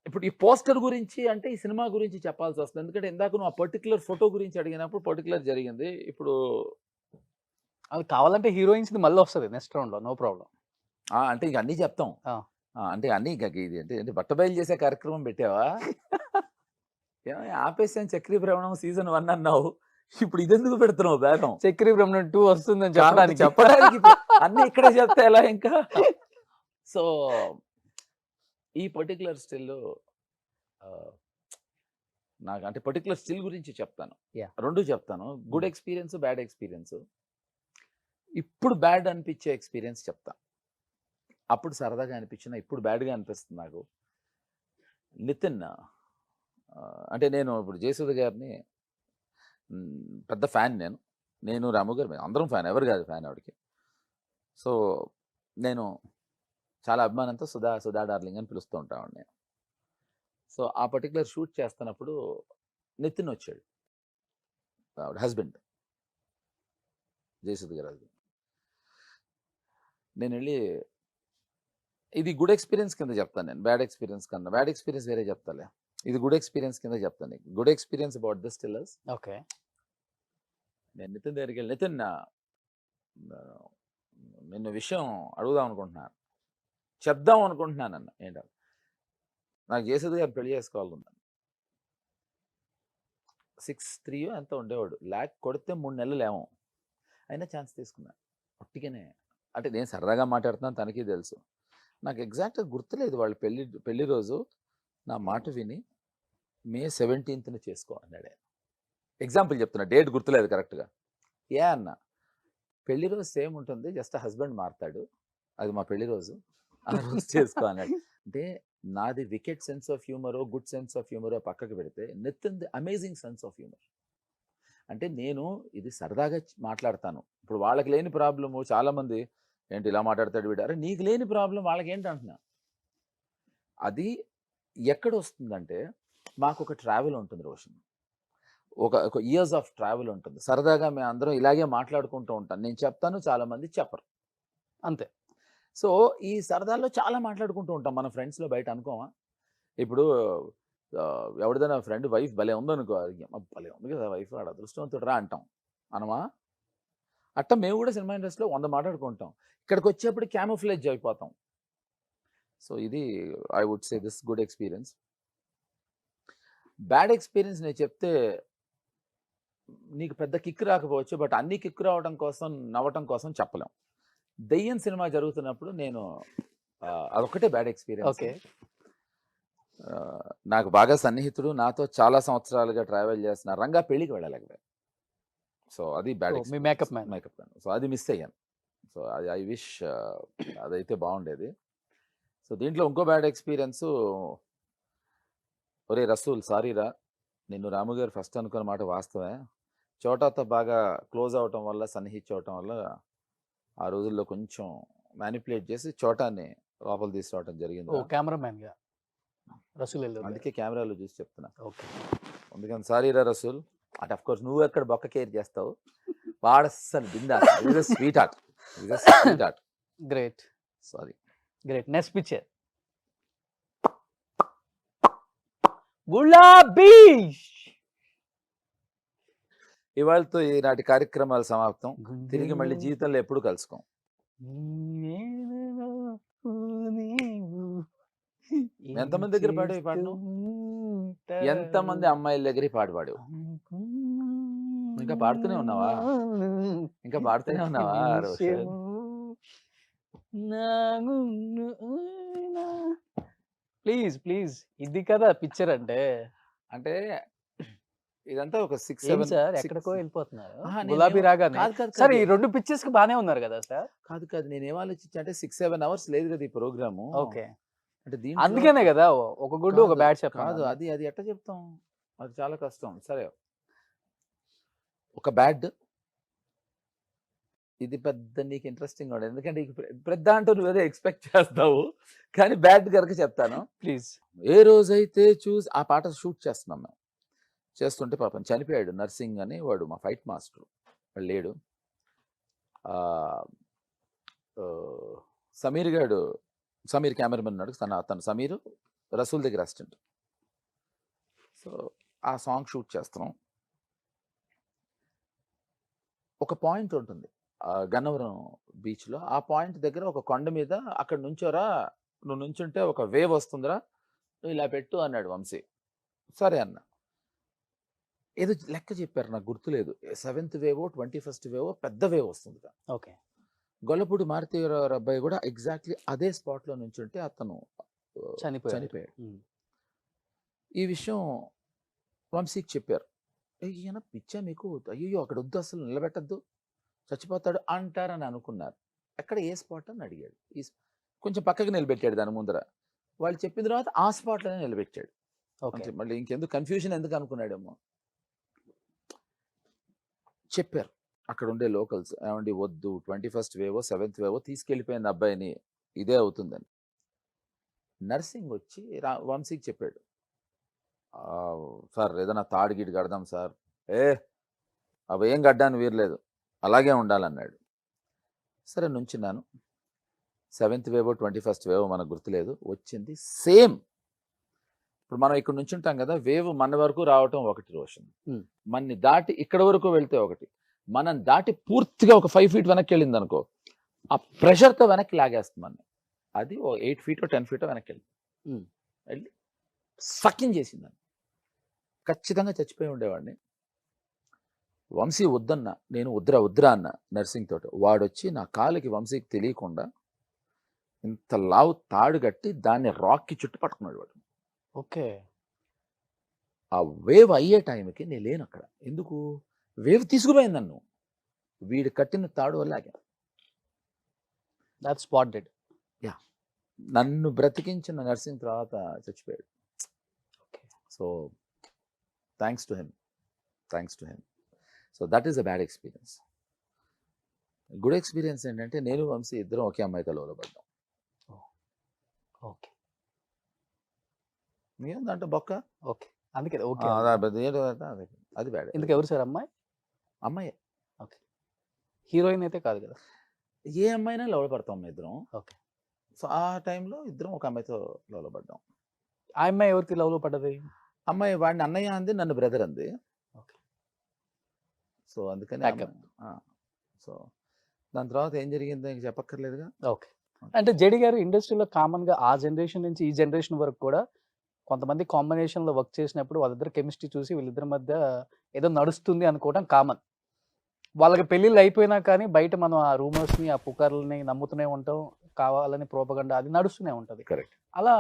ఇప్పుడు ఈ పోస్టర్ గురించి అంటే ఈ సినిమా గురించి చెప్పాల్సి వస్తుంది. ఎందుకంటే ఇందాక నువ్వు ఆ పర్టికులర్ ఫోటో గురించి అడిగినప్పుడు పర్టికులర్ జరిగింది. ఇప్పుడు అది కావాలంటే హీరోయిన్స్ మళ్ళీ వస్తుంది నెక్స్ట్ రౌండ్లో, నో ప్రాబ్లం. అంటే ఇంక అన్నీ చెప్తాం. అంటే అన్నీ ఇది అంటే బట్ట బయలు చేసే కార్యక్రమం పెట్టావా? ఆపేసాను చక్రీ భ్రమణం సీజన్ 1 అన్నావు, ఇప్పుడు ఇదెందుకు పెడుతున్నావు బేగం? చక్రీ భ్రమణం 2 వస్తుందని చెప్పడానికి అన్ని ఇక్కడే చెప్తా ఎలా ఇంకా. సో ఈ పర్టికులర్ స్టిల్ నాకు అంటే పర్టికులర్ స్టిల్ గురించి చెప్తాను. 2 చెప్తాను, గుడ్ ఎక్స్పీరియన్స్, బ్యాడ్ ఎక్స్పీరియన్స్. ఇప్పుడు బ్యాడ్ అనిపించే ఎక్స్పీరియన్స్ చెప్తా. అప్పుడు సరదాగా అనిపించిన, ఇప్పుడు బ్యాడ్గా అనిపిస్తుంది నాకు. నితిన్ అంటే నేను ఇప్పుడు జయసుధ గారిని పెద్ద ఫ్యాన్. నేను రాము గారు అందరం ఫ్యాన్, ఎవరు కాదు ఫ్యాన్ ఆవిడకి. సో నేను చాలా అభిమానంతో సుధా డార్లింగ్ అని పిలుస్తూ ఉంటాను నేను. సో ఆ పర్టికులర్ షూట్ చేస్తున్నప్పుడు నితిన్ వచ్చాడు, ఆవిడ హస్బెండ్, జయసుధ గారు హస్బెండ్. నేను వెళ్ళి, ఇది గుడ్ ఎక్స్పీరియన్స్ కింద చెప్తాను నేను, బ్యాడ్ ఎక్స్పీరియన్స్ కన్నా. బ్యాడ్ ఎక్స్పీరియన్స్ వేరే చెప్తాలే, ఇది గుడ్ ఎక్స్పీరియన్స్ కింద చెప్తాను నీకు. గుడ్ ఎక్స్పీరియన్స్ అబౌట్ దిస్ స్టిల్లర్స్. ఓకే. నేను నితిన్ దగ్గరికి వెళ్ళి, నితిన్ నిన్ను విషయం అడుగుదాం అనుకుంటున్నాను, చెప్దాం అనుకుంటున్నాను అన్న. ఏంటో నాకు జయసుధ గారు పెళ్లి చేసుకోవాలన్నాను. 6'3" ఎంత ఉండేవాడు, ల్యాక్ కొడితే 3 నెలలు ఏమో, అయినా ఛాన్స్ తీసుకున్నాను ఒట్టిగానే. అంటే నేను సరదాగా మాట్లాడుతున్నాను, తనకి తెలుసు. నాకు ఎగ్జాక్ట్గా గుర్తులేదు వాళ్ళ పెళ్లి రోజు. నా మాట విని May 17th చేసుకో అన్నాడు. ఎగ్జాంపుల్ చెప్తున్నా, డేట్ గుర్తులేదు కరెక్ట్గా. అన్న పెళ్లి రోజు సేమ్ ఉంటుంది, జస్ట్ హస్బెండ్ మారుతాడు, అది మా పెళ్లి రోజు, ఆ రోజు చేసుకో అన్నాడు. అంటే నాది వికెట్ సెన్స్ ఆఫ్ హ్యూమరో గుడ్ సెన్స్ ఆఫ్ హ్యూమరో పక్కకు పెడితే, Nithin the amazing sense of humour. అంటే నేను ఇది సరదాగా మాట్లాడతాను. ఇప్పుడు వాళ్ళకి లేని ప్రాబ్లము, చాలామంది ఏంటి ఇలా మాట్లాడతాడు వీడారు, నీకు లేని ప్రాబ్లం వాళ్ళకి ఏంటి అంటున్నా. అది ఎక్కడ వస్తుందంటే, మాకు ఒక ట్రావెల్ ఉంటుంది రోషన్, ఒక ఇయర్స్ ఆఫ్ ట్రావెల్ ఉంటుంది. సరదాగా మేము అందరం ఇలాగే మాట్లాడుకుంటూ ఉంటాం. నేను చెప్తాను, చాలామంది చెప్పరు, అంతే. సో ఈ సరదాల్లో చాలా మాట్లాడుకుంటూ ఉంటాం మన ఫ్రెండ్స్లో, బయట అనుకోమా. ఇప్పుడు ఎవరిదైనా ఫ్రెండ్ వైఫ్ భలే ఉందనుకో, "అమ్మ, భలే ఉంది కదా వైఫ్, ఆడ అదృష్టవంతుడు రా" అంటాం. అనమా? అట్ట మేము కూడా సినిమా ఇండస్ట్రీలో 100 మాట్లాడుకుంటాం. ఇక్కడికి వచ్చేప్పుడు క్యామోఫ్లేజ్ అయిపోతాం. సో ఇది I would say this good experience. Bad experience నేను చెప్తే నీకు పెద్ద కిక్ రాకపోవచ్చు, బట్ అన్ని కిక్ రావడం కోసం, నవ్వటం కోసం చెప్పలేం. దెయ్యం సినిమా జరుగుతున్నప్పుడు నేను అదొక్కటే బ్యాడ్ ఎక్స్పీరియన్స్. ఓకే. నాకు బాగా సన్నిహితుడు, నాతో చాలా సంవత్సరాలుగా ట్రావెల్ చేస్తున్న రంగా పెళ్ళికి వెళ్ళలేకపోయాను. సో అది బ్యాడ్ ఓ, మీ makeup man. Makeup man. So అది మిస్ అయ్యాను. సో అది ఐ విష్ అదైతే బాగుండేది. సో దీంట్లో ఇంకో బ్యాడ్ ఎక్స్పీరియన్స్, ఒరే రసూల్ సారీరా, నిన్ను రాము గారు ఫస్ట్ అనుకున్న మాట వాస్తవే. చోటాతో బాగా క్లోజ్ అవటం వల్ల, సన్నిహిత్ అవటం వల్ల ఆ రోజుల్లో కొంచెం మ్యానిపులేట్ చేసి చోటాన్ని లోపల తీసుకురావటం ఓ, జరిగింది. కెమెరామ్యాన్ గా రసూల్ ఎల్లూరు గారు. అందుకే కెమెరాలో చూసి చెప్తున్నా. ఓకే. అందుకని సారీరా రసూల్. అంటే అఫ్ కోర్స్ నువ్వు ఎక్కడ బొక్క కేర్ చేస్తావు, వాడస్సలు బిందా. Sweet heart, sweet heart. Great, sorry. Great. Next picture Gulabi. ఇవాళతో ఈనాటి కార్యక్రమాలు సమాప్తం. తిరిగి మళ్ళీ జీవితంలో ఎప్పుడు కలుసుకోం. ఎంతమంది దగ్గర పాడేవి పాడను? ఎంతమంది అమ్మాయిల దగ్గర పాడు పాడావు? ఇంకా పాడుతూనే ఉన్నావా? ఇంకా పాడుతూనే ఉన్నావా రోషన్? ప్లీజ్ ప్లీజ్, ఇది కదా పిక్చర్ అంటే. అంటే ఇదంతా ఒక 6, ఏం 7 సార్ ఎక్కడికో వెళ్ళిపోతున్నారు ఆహా, గులాబీ నేనేమో- రాగానే. కాదు కాదు సార్ ఈ కాదు. 2 పిక్చర్స్ కి బానే ఉన్నారు కదా సార్. కాదు నేనేం ఆలోచించా అంటే 6-7 అవర్స్ లేదు కదా ఈ ప్రోగ్రాము. ఓకే, అంటే దీంట్లో అందుకనే కదా ఒక గుడ్ ఒక కాదు, బ్యాడ్ కాదు చెప్పాను. అది అది ఎట్లా చెప్తాం, అది చాలా కష్టం. సరే, ఒక బ్యాడ్, ఇది పెద్ద నీకు ఇంట్రెస్టింగ్ ఉండదు, ఎందుకంటే పెద్ద అంటూ నువ్వు ఏదో ఎక్స్పెక్ట్ చేస్తావు, కానీ బ్యాడ్ కనుక చెప్తాను. ప్లీజ్. ఏ రోజైతే చూసి ఆ పాట షూట్ చేస్తున్నాం మేము, చేస్తుంటే పాపం చనిపోయాడు నర్సింగ్ అని, వాడు మా ఫైట్ మాస్టర్, వాడు లేడు. సమీర్ గాడు, సమీర్ కెమెరామెన్ ఉన్నాడు, అతను సమీర్ రసూల్ దగ్గర అసిస్టెంట్. సో ఆ సాంగ్ షూట్ చేస్తున్నాం. ఒక పాయింట్ ఉంటుంది గన్నవరం బీచ్లో, ఆ పాయింట్ దగ్గర ఒక కొండ మీద, అక్కడ నుంచోరా, నువ్వు నుంచుంటే ఒక వేవ్ వస్తుందిరా, నువ్వు ఇలా పెట్టు అన్నాడు వంశీ. సరే అన్న. ఏదో లెక్క చెప్పారు, నాకు గుర్తులేదు, 7th వేవో 21st వేవో పెద్ద వేవ్ వస్తుంది. ఓకే. గొల్లపూడి మారుతి అబ్బాయి కూడా ఎగ్జాక్ట్లీ అదే స్పాట్లో నుంచుంటే అతను చనిపోయాడు. ఈ విషయం వంశీకి చెప్పారు. ఈయన పిచ్చా మీకు, అయ్యో అక్కడ వద్దు, అసలు నిలబెట్టద్దు, చచ్చిపోతాడు అంటారని అనుకున్నారు. ఎక్కడ ఏ స్పాట్ అని అడిగాడు. కొంచెం పక్కకి నిలబెట్టాడు దాని ముందర. వాళ్ళు చెప్పిన తర్వాత ఆ స్పాట్లోనే నిలబెట్టాడు. ఓకే. మళ్ళీ ఇంకెందుకు కన్ఫ్యూజన్ ఎందుకు అనుకున్నాడేమో. చెప్పారు అక్కడ ఉండే లోకల్స్, ఏమండి వద్దు, 21st వేవో 7th వేవో తీసుకెళ్ళిపోయింది అబ్బాయిని, ఇదే అవుతుందని. నర్సింగ్ వచ్చి వంశీకి చెప్పాడు, సార్ ఏదైనా తాడు గిడి కడదాం సార్. అవి ఏం గడ్డాను వీరలేదు, అలాగే ఉండాలన్నాడు. సరే నుంచున్నాను. 7th వేవో 21st వేవో మనకు గుర్తులేదు, వచ్చింది సేమ్. ఇప్పుడు మనం ఇక్కడ నుంచి ఉంటాం కదా, వేవ్ మన వరకు రావటం ఒకటి రోషన్, మనని దాటి ఇక్కడ వరకు వెళ్తే ఒకటి, మనం దాటి పూర్తిగా ఒక 5 feet వెనక్కి వెళ్ళింది అనుకో, ఆ ప్రెషర్తో వెనక్కి లాగేస్తుంది మన. అది ఓ 8 feet 10 feet వెనక్కి వెళ్ళి సకింగ్ చేసిందని. ఖచ్చితంగా చచ్చిపోయి ఉండేవాడిని. వంశీ వద్దన్నా, నేను వద్దురా అన్న నర్సింగ్ తోటి. వాడొచ్చి నా కాలుకి వంశీకి తెలియకుండా ఇంత లావు తాడు కట్టి దాన్ని రాక్కి చుట్టు పట్టుకున్నాడు వాడు. ఓకే. ఆ వేవ్ అయ్యే టైంకి నేను లేను అక్కడ. ఎందుకు? వేవ్ తీసుకుపోయింది నన్ను, వీడు కట్టిన తాడు వల్ల ఆగాను. That's spot dead. యా, నన్ను బ్రతికించిన నర్సింగ్ తర్వాత చచ్చిపోయాడు. So thanks to him. So that is a bad experience. Good experience ఏంటంటే నేను వంశీ ఇద్దరం ఒకే అమ్మాయితో లవ్లో పడ్డాం. ఓకే. ఏందంటే బొక్క. ఓకే, అందుకే ఓకే. అది బ్యాడ్. ఎందుకు? ఎవరు సార్ అమ్మాయి? అమ్మాయి. ఓకే. హీరోయిన్ అయితే కాదు కదా? ఏ అమ్మాయినా లవ్లో పడతాం ఇద్దరం. ఓకే. సో ఆ టైంలో ఇద్దరం ఒక అమ్మాయితో లవ్లో పడ్డాం. ఆ అమ్మాయి ఎవరికి లవ్ లో పడ్డది? అమ్మాయి వాడిని అన్నయ్య అంది, నన్ను బ్రదర్ అంది. ఓకే. సో అందుకని Backup. సో దాని తర్వాత ఏం జరిగిందో ఇంక చెప్పక్కర్లేదుగా. ఓకే. అంటే జెడి గారు ఇండస్ట్రీలో కామన్ గా ఆ జనరేషన్ నుంచి ఈ జనరేషన్ వరకు కూడా కొంతమంది కాంబినేషన్ లో వర్క్ చేసినప్పుడు వాళ్ళిద్దరు కెమిస్ట్రీ చూసి వీళ్ళిద్దరి మధ్య ఏదో నడుస్తుంది అనుకోవడం కామన్. వాళ్ళకి పెళ్ళిళ్ళు అయిపోయినా కానీ బయట మనం ఆ రూమర్స్ ని ఆ పుకార్లని నమ్ముతూనే ఉంటాం. కావాలని ప్రోపగండా అది నడుస్తూనే ఉంటది. కరెక్ట్. అలా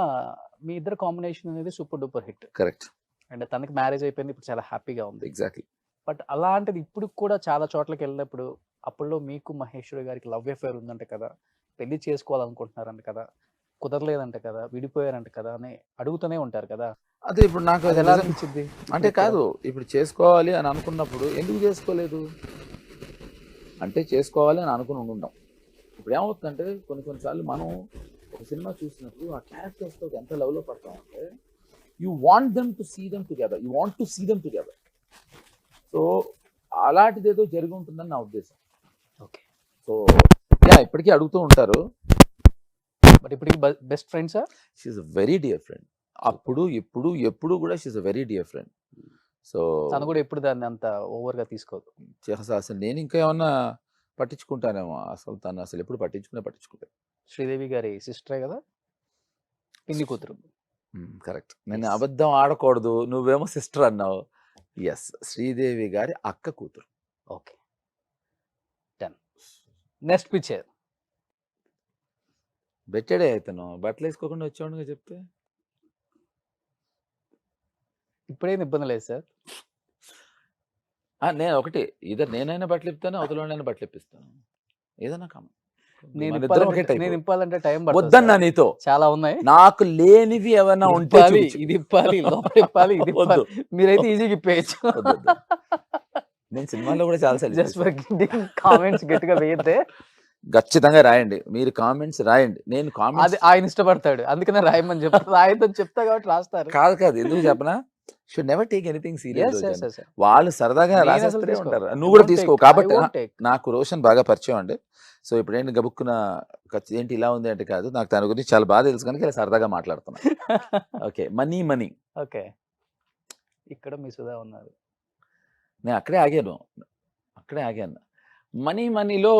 మీ ఇద్దరు కాంబినేషన్ అనేది super duper hit. Correct. And తనకి మ్యారేజ్ అయిపోయింది, ఇప్పుడు చాలా హ్యాపీగా ఉంది. ఎగ్జాక్ట్లీ. బట్ అలాంటిది ఇప్పుడు కూడా చాలా చోట్లకి వెళ్ళినప్పుడు అప్పుడులో మీకు మహేశ్వరి గారికి లవ్ అఫేర్ ఉందంట కదా, పెళ్లి చేసుకోవాలనుకుంటున్నారంట కదా, కుదరలేదంట కదా, విడిపోయారంట కదా అని అడుగుతూనే ఉంటారు కదా. అదే ఇప్పుడు నాకు అది అది ఎలా నిజం- అనిపించింది? అంటే కాదు, ఇప్పుడు చేసుకోవాలి అని అనుకున్నప్పుడు ఎందుకు చేసుకోలేదు అంటే చేసుకోవాలి అని అనుకుని ఉండుంటాం. ఇప్పుడు ఏమవుతుందంటే కొన్నిసార్లు మనం ఒక సినిమా చూసినప్పుడు ఆ క్యారెక్టర్స్తో ఎంత లవ్లో పడతాం అంటే you want them to see them together, you want to see them together. So అలాంటిది ఏదో జరిగి ఉంటుందని నా ఉద్దేశం. ఓకే. సో ఇప్పటికీ అడుగుతూ ఉంటారు. బట్ ఇప్పటికి బెస్ట్ ఫ్రెండ్సా? She's a very dear friend. అప్పుడు ఇప్పుడు ఎప్పుడు కూడా she's a very dear friend. So తను కూడా ఎప్పుడు దాన్ని అంత ఓవర్ గా తీసుకోదు. అసలు నేను ఇంకా ఏమన్నా పట్టించుకుంటానేమో, అసలు తను అసలు ఎప్పుడు పట్టించుకుంటాను. శ్రీదేవి గారి సిస్టరే కదా, పిన్ని కూతురు. కరెక్ట్. నేను Yes. అబద్ధం ఆడకూడదు, నువ్వేమో సిస్టర్ అన్నావు. ఎస్, శ్రీదేవి గారి అక్క కూతురు. Okay, done. Next picture. బెట్టడే అయితను బట్టలు వేసుకోకుండా వచ్చాడుగా చెప్తే. ఇప్పుడేం ఇబ్బంది లేదు సార్. నేను ఒకటి ఇద్దరు నేనైనా బట్టలు ఇప్తాను, అవతలైనా బట్టలు ఇప్పిస్తాను, ఏదైనా కామ. నేను మన ఇద్దరం ఒకే ఇప్పాలంటే type. నేను ఇప్పాలంటే టైం వద్దన్నా నీతో, చాలా ఉన్నాయి. నాకు లేనివి ఏమైనా ఉంటే ఇప్పాలి, చూపించు. ఇది ఇప్పాలి, లోపల ఇప్పాలి, ఇది వద్దు. ఇప్పాలి. మీరైతే ఈజీగా ఇప్పేయచ్చు. వద్దు, వద్దు. నేను సినిమాలో కూడా చాలా జస్ట్ ఫర్ కామెంట్స్ గట్టిగా వేయద్దే. ఖచ్చితంగా రాయండి, మీరు కామెంట్స్ రాయండి. నేను అది కామెంట్స్ ఆయన ఇష్టపడతాడు, అందుకనే రాయమని చెప్తాను. రాయొద్దని చెప్తా కాబట్టి రాస్తారు. కాదు ఎందుకు చెప్పనా, should never take anything Yes, serious. yes, yes, yes. వాళ్ళు సరదాగా నేను అసలు రాసేస్తూనే తీసుకో. ఉంటారు, I నువ్వు కూడా won't తీసుకో. take, I కాబట్టి won't take. నాకు రోషన్ బాగా పరిచయం అండి. సో ఇప్పుడు ఏంటి గబుక్కున ఏంటి ఇలా ఉంది అంటే కాదు, నాకు దాని గురించి చాలా బాగా తెలుసు కనుక ఇలా సరదాగా మాట్లాడుతున్నా. ఓకే, మనీ ఓకే, ఇక్కడ మీ సుధా ఉన్నారు. నేను అక్కడే ఆగాను. మనీలో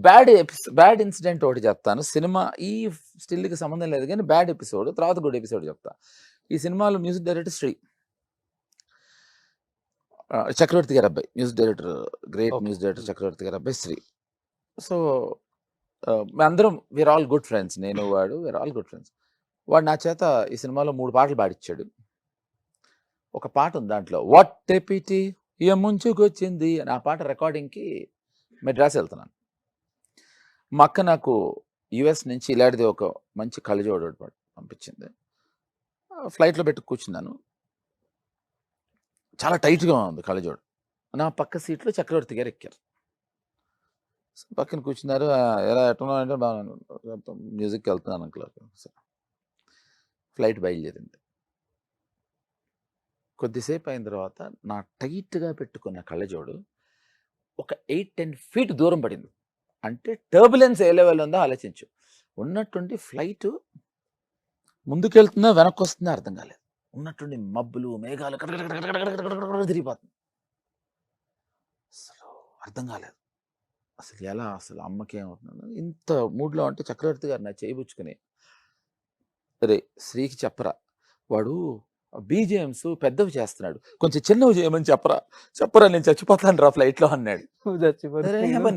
బ్యాడ్ ఇన్సిడెంట్ ఒకటి చెప్తాను. సినిమా ఈ స్టిల్కి సంబంధం లేదు కానీ బ్యాడ్ ఎపిసోడ్, తర్వాత గుడ్ ఎపిసోడ్ చెప్తా. ఈ సినిమాలో మ్యూజిక్ డైరెక్టర్ శ్రీ చక్రవర్తి గారి అబ్బాయి, music director, great Okay. Music director Chakravarthi గారి అబ్బాయి శ్రీ. సో మేమందరం వీఆర్ ఆల్ గుడ్ ఫ్రెండ్స్, నేను వాడు వీఆర్ ఆల్ గుడ్ ఫ్రెండ్స్. వాడు నా చేత ఈ సినిమాలో 3 పాటలు పాడిచ్చాడు. ఒక పాట ఉంది దాంట్లో, వాట్ టెపిటి ఏ ముంచుకొచ్చింది అని. ఆ పాట రికార్డింగ్కి మెడ్రాస్ వెళ్తున్నాను. మా అక్క నాకు యుఎస్ నుంచి ఇలాంటిది ఒక మంచి కళ్ళజోడు ఒకటి పంపించింది. ఫ్లైట్లో పెట్టి కూర్చున్నాను, చాలా టైట్గా ఉంది కళ్ళజోడు. నా పక్క సీట్లో చక్రవర్తి గారు ఎక్కారు. పక్కన కూర్చున్నారు. ఎలా ఎట్టున్నావు అంటే బాగా మ్యూజిక్కి వెళ్తున్నాను అంకుల్. ఫ్లైట్ బయలుదేరింది. కొద్దిసేపు అయిన తర్వాత నా టైట్గా పెట్టుకున్న కళ్ళజోడు ఒక 8-10 ఫీట్ దూరం పడింది. అంటే టర్బులెన్స్ ఏ లెవెల్ ఉందో ఆలోచించు. ఉన్నట్టుండి ఫ్లైట్ ముందుకెళ్తుందా వెనక్కి వస్తుందా అర్థం కాలేదు. ఉన్నట్టుండి మబ్బులు మేఘాలు తిరిగిపోతుంది. అసలు అర్థం కాలేదు అసలు ఎలా, అసలు అమ్మకి ఏమవుతుంది ఇంత మూడ్లో. అంటే చక్రవర్తి గారు నా చేయబుచ్చుకుని, అరే శ్రీకి చెప్పరా, వాడు బీజిఎమ్స్ పెద్దవి చేస్తున్నాడు, కొంచెం చిన్నవి చేయమని చెప్పరా నేను చచ్చిపోతాను రా ఫ్లైట్లో అన్నాడు.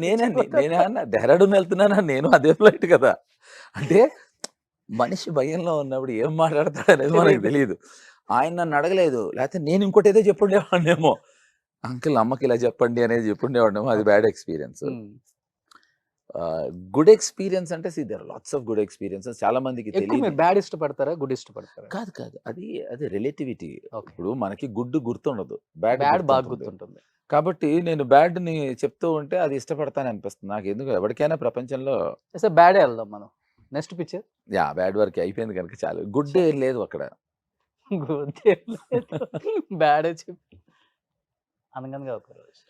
నేనేమన్నా డెహ్రాడూన్ వెళ్తున్నానా, నేను అదే ఫ్లైట్ కదా. అంటే మనిషి భయంలో ఉన్నప్పుడు ఏం మాట్లాడతాడు అనేది మనకు తెలియదు. ఆయన నన్ను అడగలేదు, లేకపోతే నేను ఇంకోటి ఏదో చెప్పుండేవాడినేమో, అంకుల్ అమ్మకి ఇలా చెప్పండి అనేది చెప్పుండేవాడినేమో. అది బ్యాడ్ ఎక్స్పీరియన్స్. గుడ్ ఎక్స్పీరియన్స్ అంటే there are lots of good experiences. చాలా మందికి ఎక్కువ తెలియదు. మీరు బ్యాడ్ ఇష్టపడతారా, గుడ్ ఇష్టపడతారా? కాదు అది రిలేటివిటీ. Okay. ఇప్పుడు మనకి గుడ్ గుర్తుండదు, బ్యాడ్ బాగా గుర్తుంటుంది. కాబట్టి నేను బ్యాడ్ ని చెప్తూ ఉంటే అది ఇష్టపడతాను అనిపిస్తుంది నాకు. ఎందుకు ఎవరికైనా ప్రపంచంలో బ్యాడే వెళ్దాం మనం. Next picture. బ్యాడ్ వరకు అయిపోయింది కనుక చాలు. గుడ్ లేదు అక్కడ. బ్యాడే చెప్పి అనగనగా ఒక రోజు.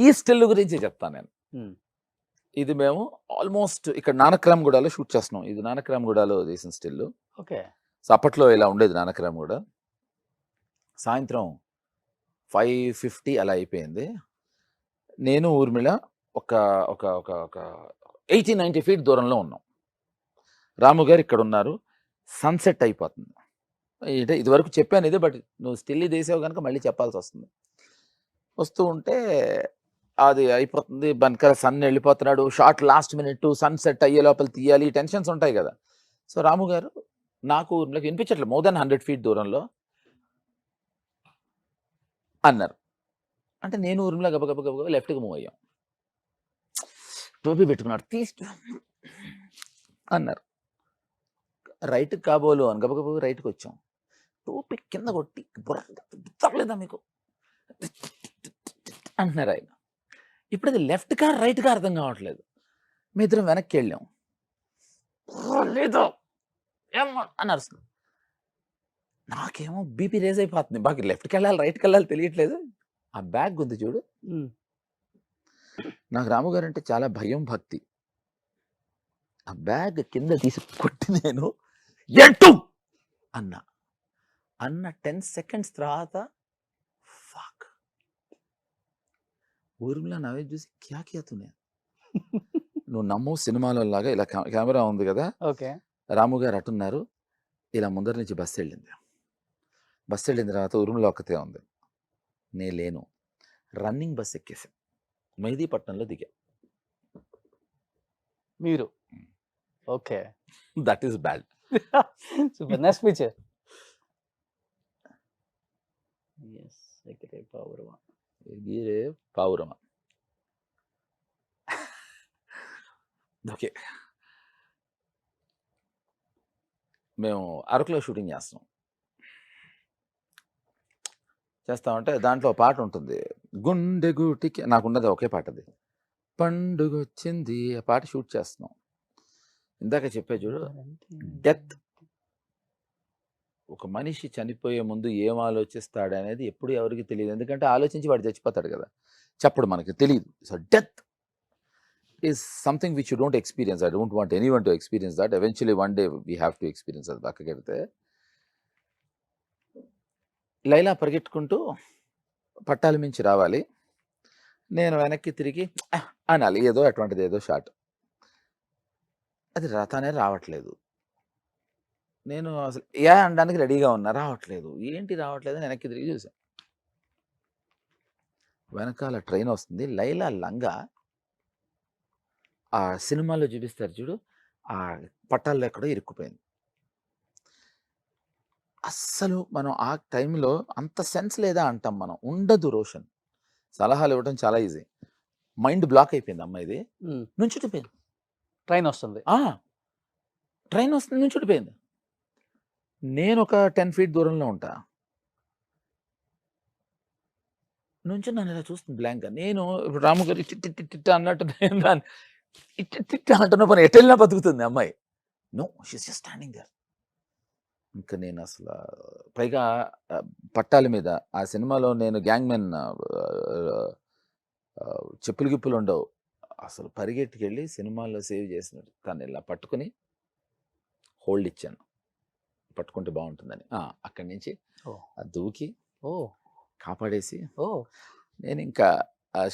ఈ స్టిల్ గురించి చెప్తాను నేను. ఇది మేము ఆల్మోస్ట్ ఇక్కడ నానక్రామ్గూడలో షూట్ చేస్తున్నాం. ఇది నానక్రామ్గూడలో తీసిన స్టిల్. ఓకే. సో అప్పట్లో ఇలా ఉండేది నానక్రామ్ కూడా. సాయంత్రం 5:50 అలా అయిపోయింది. నేను ఊర్మిళ ఒక ఒక ఒక ఒక 80-90 ఫీట్ దూరంలో ఉన్నాం. రాము గారు ఇక్కడ ఉన్నారు. సన్సెట్ అయిపోతుంది. ఇదివరకు చెప్పాను ఇది, బట్ నువ్వు స్టిల్ ఇది వేసావు కనుక మళ్ళీ చెప్పాల్సి వస్తుంది. వస్తూ ఉంటే అది అయిపోతుంది, వెనకాల సన్ వెళ్ళిపోతున్నాడు, షార్ట్ లాస్ట్ మినిట్, సన్సెట్ అయ్యే లోపల తీయాలి, టెన్షన్స్ ఉంటాయి కదా. సో రాము గారు నాకు ఊర్మిళకి వినిపించట్లేదు, మోర్ దాన్ 100 ఫీట్ దూరంలో అన్నారు. అంటే నేను ఊర్మిళ గబగబ లెఫ్ట్కి మూవ్ అయ్యాం. టోపీ పెట్టుకున్నాడు, తీసి అన్నారు. రైట్కి కాబోలు అని గబగబ రైట్కి వచ్చాం. టోపీ కింద కొట్టి తగలేదా మీకు అంటున్నారు ఆయన. ఇప్పుడు అది లెఫ్ట్ కా రైట్ కా అర్థం కావట్లేదు. మీ ఇద్దరం వెనక్కి వెళ్ళాం. లేదు ఏమో అని అరుస్తుంది. నాకేమో బీపీ రేజ్ అయిపోతుంది, బాగా లెఫ్ట్కి వెళ్ళాలి రైట్కి వెళ్ళాలి తెలియట్లేదు. ఆ బ్యాగ్ ఉంది చూడు, నాకు రాము గారు అంటే చాలా భయం భక్తి. ఆ బ్యాగ్ కింద తీసి కొట్టి నేను ఎంటు అన్న 10 సెకండ్స్ తర్వాత ఫాక్ ఊర్మిళ నవ్వే చూసి క్యా కియా తూనే. నువ్వు నమ్ము, సినిమాలో లాగా ఇలా కెమెరా ఉంది కదా, ఓకే, రాము గారు అటున్నారు, ఇలా ముందర నుంచి బస్సు వెళ్ళింది. బస్సు వెళ్ళిన తర్వాత ఊర్మిళ ఒక్కతే ఉంది, నేను లేను. రన్నింగ్ బస్ ఎక్కేసాం, మెహదీపట్నంలో దిగా. మీరు okay, that is bad. Super, next picture. Yes, Egire Paavurama. ఎగిరే పావురమా. ఓకే, మేము అరకులో షూటింగ్ చేస్తామంటే దాంట్లో పాట ఉంటుంది, గుండె గూటికి, నాకున్నది ఒకే పాట, అది పండుగ వచ్చింది. ఆ పాట షూట్ చేస్తున్నాం. ఇందాక చెప్పే చూడు, డెత్, ఒక మనిషి చనిపోయే ముందు ఏం ఆలోచిస్తాడు అనేది ఎప్పుడు ఎవరికి తెలియదు, ఎందుకంటే ఆలోచించి వాడు చచ్చిపోతాడు కదా, చెప్పడు మనకి తెలియదు. So death is something which you don't experience. I don't want anyone to experience that. Eventually one day we have to experience అది. పక్కకెడితే లైలా పరిగెట్టుకుంటూ పట్టాల మించి రావాలి, నేను వెనక్కి తిరిగి అనాలి, ఏదో అటువంటిది ఏదో షాట్. అది తానే రావట్లేదు. నేను అసలు అనడానికి రెడీగా ఉన్నా, రావట్లేదు. ఏంటి రావట్లేదు, వెనక్కి తిరిగి చూసాను. వెనకాల ట్రైన్ వస్తుంది. లైలా లంగా ఆ సినిమాలో చూపిస్తారు చూడు, ఆ పట్టాల్లో ఎక్కడో ఇరుక్కుపోయింది. అస్సలు మనం ఆ టైంలో అంత సెన్స్ లేదా అంటాం మనం, ఉండదు. రోషన్ సలహాలు ఇవ్వడం చాలా ఈజీ. మైండ్ బ్లాక్ అయిపోయింది అమ్మాయిది, నుంచుడిపోయింది. ట్రైన్ వస్తుంది, ట్రైన్ వస్తుంది, నుంచుడిపోయింది. నేను ఒక 10 ఫీట్ దూరంలో ఉంటా, నుంచి నన్ను ఇలా చూస్తుంది బ్లాంక్గా. నేను ఇప్పుడు రాము గారు ఇట్ట అన్నట్టు నేను దాన్ని ఇట్ట అంటున్న పని ఎటెళ్ళినా బతుకుతుంది అమ్మాయి. No, she's just standing there. ఇంకా నేను అసలు పైగా పట్టాల మీద ఆ సినిమాలో నేను గ్యాంగ్ మెన్, చెప్పులు గిప్పులు ఉండవు, అసలు పరిగెట్టుకు వెళ్ళి సినిమాల్లో సేవ్ చేసినట్టు తను ఇలా పట్టుకుని హోల్డ్ ఇచ్చాను, పట్టుకుంటే బాగుంటుందని. అక్కడి నుంచి దూకి కాపాడేసి నేను ఇంకా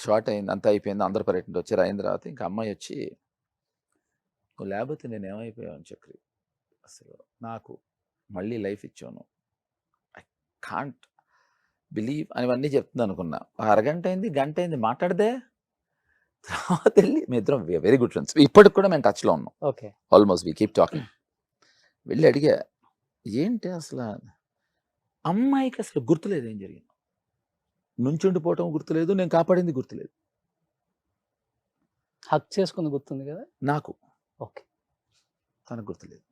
షార్ట్ అయింది, అంతా అయిపోయింది, అందరు పర్యటన వచ్చారు. అయిన తర్వాత ఇంకా అమ్మాయి వచ్చి, నువ్వు లేకపోతే నేను ఏమైపోయాను చక్రి, అసలు నాకు మళ్ళీ లైఫ్ ఇచ్చాను, ఐ కాంట్ బిలీవ్ అని అన్నీ చెప్తుంది అనుకున్నా. అరగంట అయింది, గంట అయింది, మాట్లాడదే. తర్వాత వెళ్ళి మీ ఇద్దరం వెరీ గుడ్ ఫ్రెండ్స్, ఇప్పటికి కూడా మేము టచ్లో ఉన్నాం. Okay, almost we keep talking. వెళ్ళి అడిగా, ఏంటి అసలు, అమ్మాయికి అసలు గుర్తులేదు ఏం జరిగింది, నుంచుండిపోవటం గుర్తులేదు, నేను కాపాడింది గుర్తులేదు. హక్ చేసుకుంది గుర్తుంది కదా నాకు, ఓకే, తనకు గుర్తులేదు.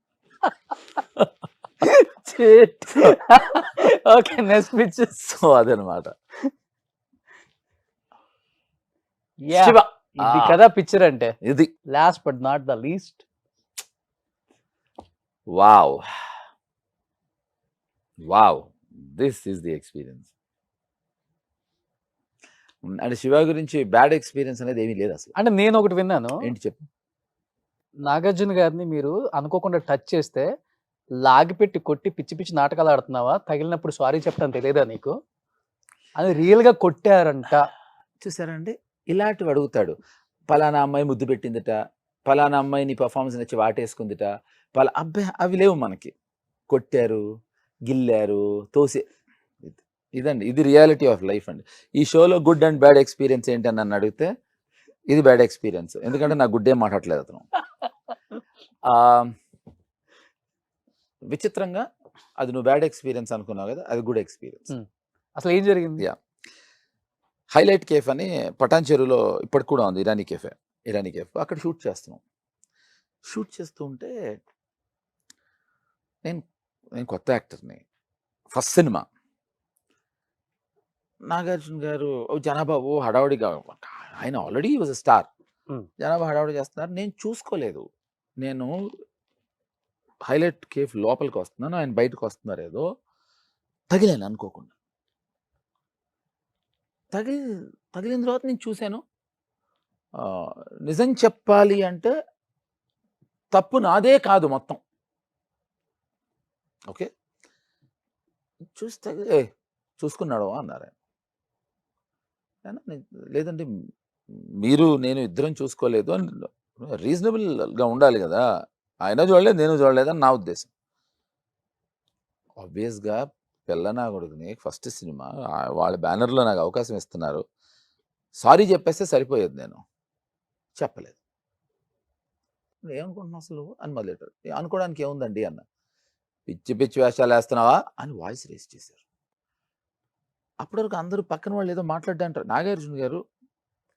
Okay, next picture. సో అదనమాట. ఇది కదా పిక్చర్ అంటే. ఇది last but not the least, wow wow, this is the experience. అంటే శివ గురించి బ్యాడ్ ఎక్స్పీరియన్స్ అనేది ఏమీ లేదు అసలు. అంటే నేను ఒకటి విన్నాను, ఏంటి చెప్పు. నాగార్జున గారిని మీరు అనుకోకుండా టచ్ చేస్తే లాగిపెట్టి కొట్టి పిచ్చి పిచ్చి నాటకాలు ఆడుతున్నావా? తగిలినప్పుడు సారీ చెప్తాను తెలియదా నీకు? అని రియల్‌గా కొట్టారంట. చూసారండి? ఇలాంటివి అడుగుతాడు. పలానా అమ్మాయి ముద్దు పెట్టిందట, పలానా అమ్మాయి నీ పెర్ఫార్మన్స్ నచ్చి వాటేసుకుందిట, అబ్బే! అవి లేవు మనకి. కొట్టారు, గిల్లారు, తోసే ఇదండి. ఇది రియాలిటీ ఆఫ్ లైఫ్ అండి. ఈ షోలో గుడ్ అండ్ బ్యాడ్ ఎక్స్‌పీరియన్స్ ఏంటని నన్ను అడిగితే ఇది బ్యాడ్ ఎక్స్‌పీరియన్స్. ఎందుకంటే నాకు గుడ్ ఏం మాట్లాడట్లేదు అతను. ఆహ్, విచిత్రంగా అది నువ్వు బ్యాడ్ ఎక్స్‌పీరియన్స్ అనుకున్నావు కదా! అది గుడ్ ఎక్స్‌పీరియన్స్. అసలు ఏం జరిగింది? యాహ్! హైలైట్ కేఫ్ అని పటాన్ చెరువులో ఇప్పటికి కూడా ఉంది ఇరానీ కేఫ్. అక్కడ షూట్ చేస్తున్నాం. షూట్ చేస్తూ ఉంటే నేను కొత్త యాక్టర్‌ని. First cinema. నాగార్జున గారు జనాభా హడావుడిగా ఆయన already he was a star. హ్మ్. జనాభా హడావుడి చేస్తున్నారు. నేను చూసుకోలేదు. నేను హైలైట్ కేఫ్ లోపలికి వస్తున్నాను. ఆయన బయటకు వస్తున్నారు ఏదో. తగిలాను అనుకోకుండా. తగిలిన తర్వాత నేను చూశాను. నిజం చెప్పాలి అంటే తప్పు నాదే కాదు మొత్తం. ఓకే. చూస్తే చూసుకున్నాడు అన్నారు ఆయన. లేదండి మీరు నేను ఇద్దరం చూసుకోలేదు అని రీజనబుల్గా ఉండాలి కదా. ఆయన చూడలేదు నేను చూడలేదని నా ఉద్దేశం. ఆబ్వియస్గా పిల్లనా కొడుకుని ఫస్ట్ సినిమా వాళ్ళ బ్యానర్లో నాకు అవకాశం ఇస్తున్నారు. సారీ చెప్పేస్తే సరిపోయేది. నేను చెప్పలేదు. ఏమనుకుంటున్నావు అసలు అని మొదలెట్టారు. అనుకోవడానికి ఏముందండి అన్న. పిచ్చి పిచ్చి వేషాలు వేస్తున్నావా అని వాయిస్ రేస్ చేశారు. అప్పటి వరకు అందరూ పక్కన వాళ్ళు ఏదో మాట్లాడ్డాంటారు. నాగార్జున గారు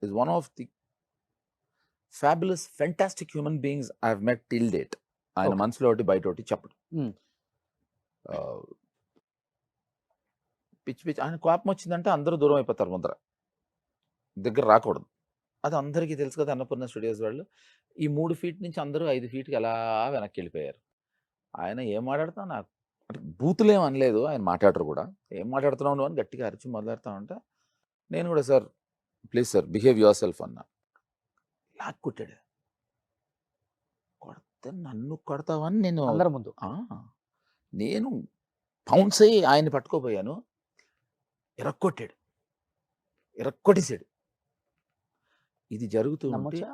is one of the fabulous fantastic human beings I have met till date. ఆయన Okay. మనసులో ఒకటి బయట ఒకటి చెప్పడు. పిచ్చి పిచ్చి ఆయన కోపం వచ్చిందంటే అందరూ దూరం అయిపోతారు ముందర. దగ్గర రాకూడదు. అది అందరికీ తెలుసు కదా అన్నపూర్ణ స్టూడియోస్ వాళ్ళు. ఈ 3 ఫీట్ నుంచి అందరూ 5 ఫీట్‌కి అలా వెనక్కి వెళ్ళిపోయారు. ఆయన ఏం మాట్లాడుతున్నా నాకు అంటే బూతులేం అనలేదు. ఆయన మాట్లాడరు కూడా. ఏం మాట్లాడుతున్నావు నువ్వు అని గట్టిగా అరిచి మొదలెడతా ఉంటే నేను కూడా sir please sir behave your self అన్నా. లాక్ కొట్టాడు. కొడితే నన్ను కొడతావని నేను అందరి ముందు. నేను పౌన్స్ అయ్యి ఆయన్ని పట్టుకోపోయాను. ఇరక్కొట్టాడు. ఇరక్కొట్టేసాడు. ఇది జరుగుతూ ఉంటే నమ్మొచ్చా?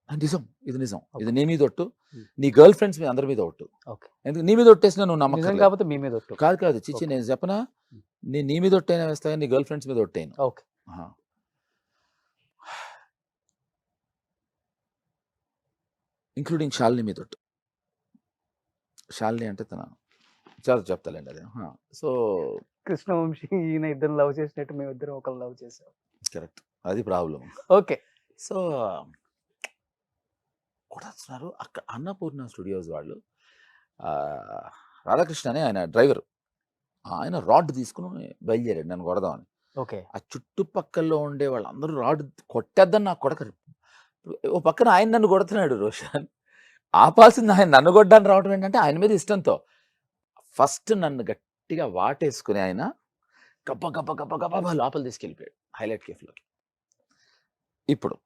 నిజం. ఇది నిజం. ఇది Okay. నీ మీద ఒట్టు. Hmm. నీ గర్ల్ ఫ్రెండ్స్ మీద అందరి మీద ఒట్టు. Okay. ఎందుకు నీ మీద ఒట్టేసినా నువ్వు నిజం నమ్మకం కాకపోతే మీ మీద ఒట్టు. కాదు చిచ్చి Okay. నేను చెప్పనా నేను నీ మీద ఒట్టైనా వేస్తా నీ గర్ల్ ఫ్రెండ్స్ మీద ఒట్టేను. ఓకే. ఇంక్లూడింగ్ శాలిని మీద ఒట్టు. శాలిని అంటే తన చాలా చెప్తాలేండి అది. సో కృష్ణవంశీ ఈయన ఇద్దరు లవ్ చేసినట్టు మేమిద్దరం ఒకరు లవ్ చేసాం. కరెక్ట్. అది ప్రాబ్లం. ఓకే. సో కొడుతున్నారు అక్కడ అన్నపూర్ణ స్టూడియోస్ వాళ్ళు. రాధాకృష్ణ అని ఆయన డ్రైవర్. ఆయన రాడ్ తీసుకుని బయలుదేరాడు నన్ను కొడదామని. ఓకే. ఆ చుట్టుపక్కల్లో ఉండే వాళ్ళందరూ రాడ్ కొట్టేద్దని నాకు కొడకరు. ఓ పక్కన ఆయన నన్ను కొడుతున్నాడు రోషన్. ఆపాల్సింది ఆయన నన్ను కొట్టడానికి రావడం ఏంటంటే ఆయన మీద ఇష్టంతో. ఫస్ట్ నన్ను గట్టిగా వాటేసుకుని ఆయన గబ్బ గబ్బ గబ్బ గబ్బ లోపల తీసుకెళ్ళిపోయాడు హైలైట్ కేఫ్లోకి. ఇప్పుడు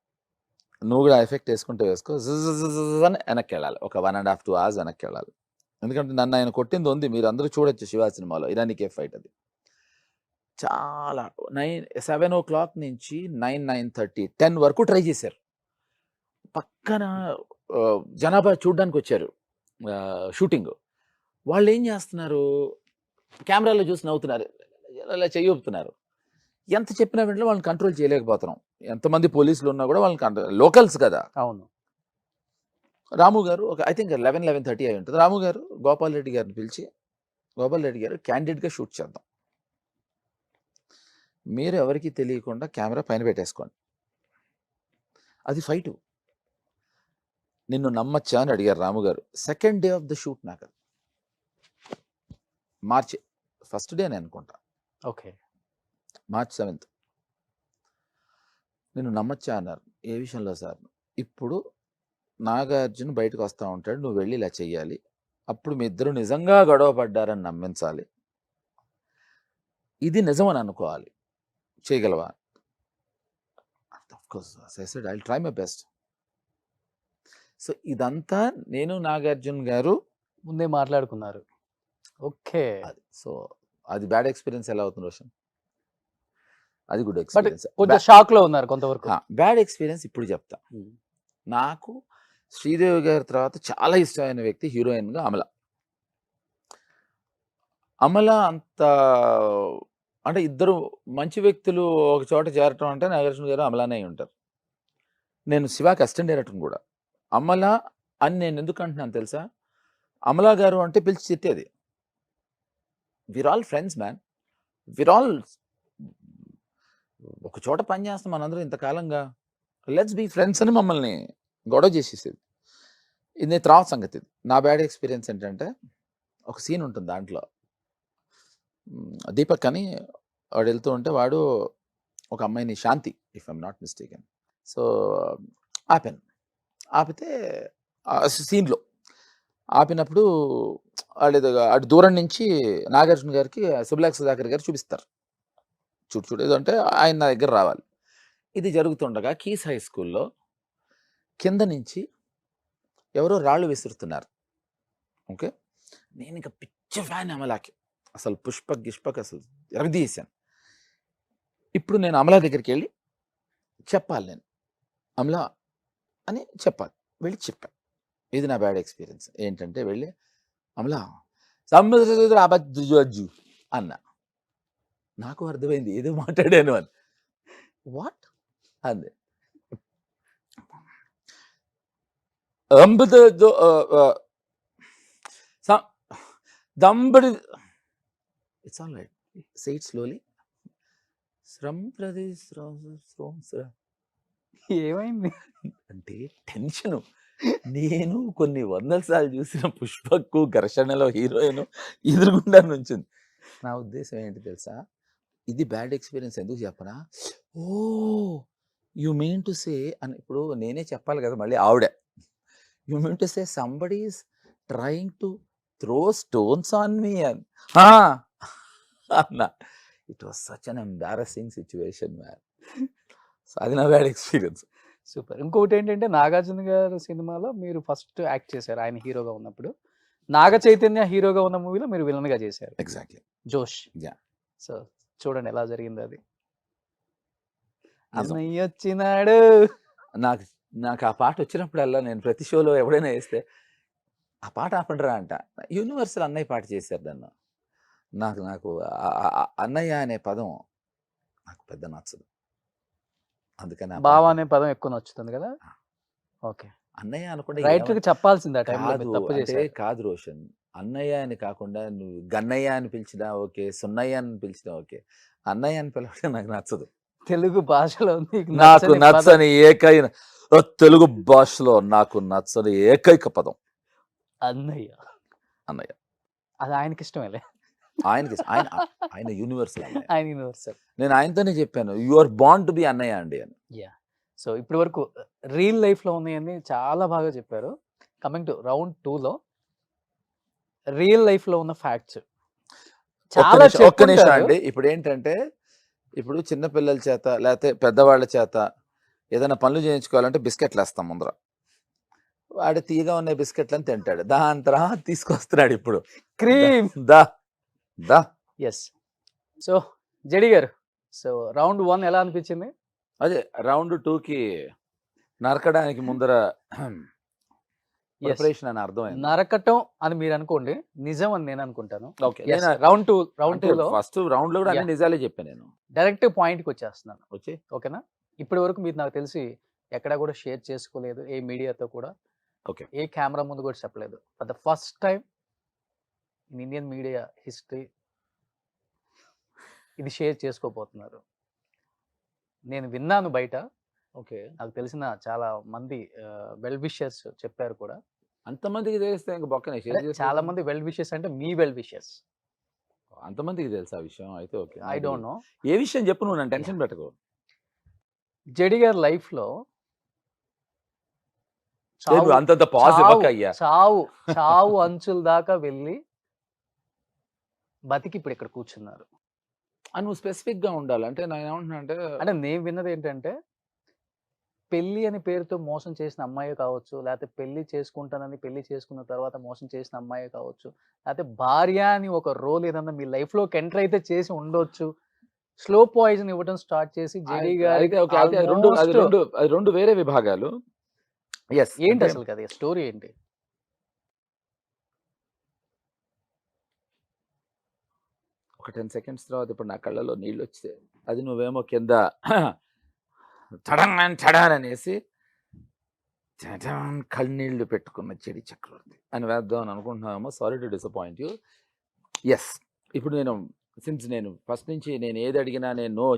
నువ్వు కూడా ఎఫెక్ట్ వేసుకుంటూ వేసుకో అని వెనక్కి వెళ్ళాలి. ఒక 1.5 2 hours వెనక్కి వెళ్ళాలి. ఎందుకంటే నన్ను ఆయన కొట్టింది ఉంది. మీరు అందరూ చూడొచ్చు శివ సినిమాలో ఇరానీ కేఫ్ ఫైట్. అది చాలా 7 o'clock నుంచి 9, 9:30, 10 వరకు ట్రై చేశారు. పక్కన జనాభా చూడడానికి వచ్చారు షూటింగ్. వాళ్ళు ఏం చేస్తున్నారు కెమెరాలో చూసి నవ్వుతున్నారు, అలా చెయ్యి ఊపుతున్నారు. ఎంత చెప్పినా వెంటనే వాళ్ళని కంట్రోల్ చేయలేకపోతున్నాం. ఎంతమంది పోలీసులు ఉన్నా కూడా వాళ్ళని లోకల్స్ కదా. అవును. రాము గారు ఒక ఐ థింక్ 11:30 అయి ఉంటుంది. రాము గారు గోపాల్ రెడ్డి గారిని పిలిచి గోపాల్ రెడ్డి గారు క్యాండిడేట్గా షూట్ చేద్దాం, మీరు ఎవరికి తెలియకుండా కెమెరా పైన పెట్టేసుకోండి, అది ఫైటు, నిన్ను నమ్మచ్చా అని అడిగారు రాము గారు. Second day of the shoot నాకు అది మార్చి ఫస్ట్ డే అని అనుకుంటా. ఓకే. March 7th. నిన్ను నమ్మచ్చా అన్నారు. ఏ విషయంలో సార్? ఇప్పుడు నాగార్జున బయటకు వస్తూ ఉంటాడు, నువ్వు వెళ్ళి ఇలా చెయ్యాలి, అప్పుడు మీ ఇద్దరు నిజంగా గొడవ పడ్డారని నమ్మించాలి, ఇది నిజమని అనుకోవాలి, చేయగలవా? Of course I said I will try my best. So ఇదంతా నేను నాగార్జున గారు ముందే మాట్లాడుకున్నారు. ఓకే. అది. సో, అది బ్యాడ్ ఎక్స్‌పీరియన్స్ ఎలా అవుతుంది రోషన్? అది గుడ్ బట్ ఎక్స్‌పీరియన్స్. కొంచెం షాక్‌లో ఉన్నారు కొంతవరకు. బ్యాడ్ ఎక్స్‌పీరియన్స్ ఇప్పుడు చెప్తా. హ్మ్. నాకు శ్రీదేవి గారి తర్వాత చాలా ఇష్టమైన వ్యక్తి హీరోయిన్‌గా అమల. అమల అంత అంటే ఇద్దరు మంచి వ్యక్తులు ఒక చోట చేరటం అంటే నాగార్జున గారు, అమలానే అయ్యుంటారు. నేను శివాకి అసిస్టెంట్ డైరెక్టర్‌ని గూడా. అమల అని నేను ఎందుకు అంటున్నాను తెలుసా? అమల గారు అంటే పిలిచి తిట్టేది. We are all friends man. We are all ఒక చోట పని చేస్తాం మనందరం ఇంతకాలంగా. లెట్స్ బీ ఫ్రెండ్స్ అని మమ్మల్ని గొడవ చేసేసేది. ఇది తర్వాత సంగతి ఇది. నా బ్యాడ్ ఎక్స్‌పీరియన్స్ ఏంటంటే, ఒక సీన్ ఉంటుంది దాంట్లో. దీపక్ అని వాడు వెళ్తూ ఉంటే వాడు ఒక అమ్మాయిని Shanti if I'm not mistaken. So, ఆపాను. ఆపితే సీన్‌లో ఆపినప్పుడు ఆడేదో అటు దూరం నుంచి నాగార్జున గారికి సుబ్బలక్ష్మి సుధాకర్ గారు చూపిస్తారు. చూడు చూడు ఏదో అంటే ఆయన నా దగ్గర రావాలి. ఇది జరుగుతుండగా కీస్ హై స్కూల్‌లో కింద నుంచి ఎవరో రాళ్ళు విసురుతున్నారు. ఓకే. నేను ఇంక పిచ్చి ఫ్యాన్ అమలాకి. అసలు పుష్పక్ గిష్పక్ అసలు ఎరగదీసాను. ఇప్పుడు నేను అమలా దగ్గరికి వెళ్ళి చెప్పాలి నేను. అమలా అని చెప్పాలి. వెళ్ళి చెప్పా. ఇది నా బ్యాడ్ ఎక్స్‌పీరియన్స్. ఏంటంటే వెళ్ళి అమలా అబద్ధు అన్నా. నాకు అర్థమైంది ఏదో మాట్లాడాను అని. వాట్? అంది. అంబుదదో దంబడి it's all right. Say it slowly. ఏమైంది? అంటే టెన్షను. నేను కొన్ని వందల సార్లు చూసిన 'పుష్పకు' ఘర్షణలో హీరోయిన్ ఎదురుగుండా నుంచుంది. నా ఉద్దేశ్యం ఏంటి తెలుసా? ఇది బ్యాడ్ ఎక్స్‌పీరియన్స్ ఎందుకు చెప్పనా? Oh! You mean to say అని ఇప్పుడు నేనే చెప్పాలి కదా! మళ్ళీ ఆవిడ. You mean to say somebody is trying to throw stones on me అని. ఆ! అన్నా. It was such an embarrassing situation man. So, అది నా బ్యాడ్ ఎక్స్‌పీరియన్స్. సూపర్. ఇంకోటేంటంటే 'నాగార్జున' గారి సినిమాలో మీరు ఫస్ట్ యాక్ట్ చేశారు ఆయన హీరోగా ఉన్నప్పుడు. 'నాగ చైతన్య' హీరోగా ఉన్న మూవీలో మీరు విలన్‌గా చేశారు. ఎగ్జాక్ట్‌లీ. 'జోష్.' యాహ్! సో, చూడండి ఎలా జరిగిందో అది. నిజం. అన్నయ్యొచ్చినాడు. నాకు నాకు ఆ పాట వచ్చినప్పుడల్లా నేను ప్రతి షోలో ఎవడైనా ఏస్తే, "ఆ పాట ఆపండిరా" అంట. యూనివర్సల్ అన్నయ్య పాట చేశారు దాన్ని. నాకు నాకు అన్నయ్య అనే పదం నాకు పెద్ద నచ్చదు. అందుకని ఆ 'బావ' పాట అనే పదం ఎక్కువ నచ్చుతుంది కదా! ఆ! ఓకే. అన్నయ్య అనకుండా రైటర్‌కి చెప్పాల్సింది ఆ టైంలో కాదు. మీరు తప్పు అంటే చేశారు. కాదు రోషన్. అన్నయ్య అని కాకుండా నువ్వు గన్నయ్య అని పిలిచినా ఓకే. సున్నయ్య అని పిలిచినా ఓకే. అన్నయ్య అని పిలవడం నాకు నచ్చదు. తెలుగు భాషలో మీకు నాకు నచ్చని పదం నచ్చని తెలుగు భాషలో నాకు నచ్చని ఏకైక పదం అన్నయ్య. అన్నయ్య. అది ఆయనకిష్టమేలే. ఆయన యూనివర్సల్ అన్నయ్య. ఆయన యూనివర్సల్. నేను ఆయనతోనే చెప్పాను. You are born to be అన్నయ్య అండి అని. యాహ్! సో, ఇప్పటి వరకు రియల్ లైఫ్‌లో ఉన్నయన్నీ చాలా బాగా చెప్పారు. కమింగ్ టు రౌండ్ 2లో రియల్ లైఫ్‌లో ఉన్న ఫ్యాక్ట్స్. చాలా ఒక్క నిమిషం చెప్పుంటారు. అండి. ఇప్పుడేంటంటే, ఇప్పుడు చిన్న పిల్లల చేత లేతే పెద్దవాళ్ళ చేత ఏదైనా పనులు చేయించుకోవాలంటే బిస్కెట్‌లేస్తాం ముందర. వాడు తీయగా ఉన్న బిస్కెట్‌లని తింటాడు. దాని తర్వాత తీసుకొస్తున్నాడు ఇప్పుడు. క్రీమ్. దా దా యెస్. సో, జెడి గారు. సో, రౌండ్ 1 ఎలా అనిపించింది? అదే రౌండ్ 2కి నరకడానికి ముందర యెస్. ప్రిపరేషన్ అని అర్థమైంది. నరకటం అని మీరనుకోండి. నిజం అని నేననుకుంటాను. ఓకే. యెస్. నేను రౌండ్ 2 అంటే 2లో ఫస్ట్ రౌండ్‌లో కూడా అన్ని యాహ్! నిజాలే చెప్పాను నేను. డైరెక్ట్ పాయింట్‌కొచ్చేస్తున్నాను. వచ్చి ఓకేనా? ఇప్పటి వరకు మీరు నాకు తెలిసి ఎక్కడ కూడా షేర్ చేసుకోలేదు. ఏ మీడియాతో కూడా. ఓకే. ఏ కెమెరా ముందు కూడా చెప్పలేదు. For the first time in Indian media history ఇది షేర్ చేసుకోబోతున్నారు. నేను విన్నాను బయట. ఓకే. నాకు తెలిసిన చాలా మంది వెల్ విషర్స్ చెప్పారు కూడా. అంతమందికి తెలిస్తే ఇంక బొక్కనే షేర్ చాలా చేసుకోవడం. మంది వెల్ విషర్స్ అంటే మీ వెల్ విషర్స్. అంతమందికి తెలుసా ఆ విషయం? అయితే ఓకే. I don't know. ఏ విషయం చెప్పు నువ్వు నన్ను టెన్షన్ పెట్టకు. జెడి గారి లైఫ్‌లో లేదు చావు అంతంత పాజ్ ఇవ్వకయ్యా. చావు చావు అంచుల దాకా వెళ్ళి బతికి ఇప్పుడు ఇక్కడ కూర్చున్నారు. నువ్వు స్పెసిఫిక్‌గా ఉండాలి. అంటే నేనేమంటున్నా అంటే అంటే నేను విన్నది ఏంటంటే పెళ్లి అని పేరుతో మోసం చేసిన అమ్మాయే కావచ్చు, లేకపోతే పెళ్లి చేసుకుంటానని పెళ్లి చేసుకున్న తర్వాత మోసం చేసిన అమ్మాయే కావచ్చు, లేకపోతే భార్య అని ఒక రోల్ ఏదన్నా మీ లైఫ్‌లోకి ఎంటర్ అయితే చేసి ఉండొచ్చు. స్లో పాయిజన్ ఇవ్వడం స్టార్ట్ చేసి జెడీ అయితే గారికి ఓకే. అయితే ఆల్మోస్ట్ అది 2 వేరే విభాగాలు. యెస్. ఏంటి అంటే అసలుకి అది స్టోరీ ఏంటి? ఒక 10 సెకండ్స్ తర్వాత ఇప్పుడు నా కళ్ళలో నీళ్ళొచ్చాయి. అది నువ్వేమో కింద చడాన్ అనేసి చడాన్ కన్నీళ్లు పెట్టుకున్న చెడి చక్రవర్తి అని వేద్దాం అని అనుకుంటున్నామో. Sorry to disappoint you. Yes. ఇప్పుడు నేను ఫస్ట్ నుంచి నేను ఏది అడిగినా నేను నో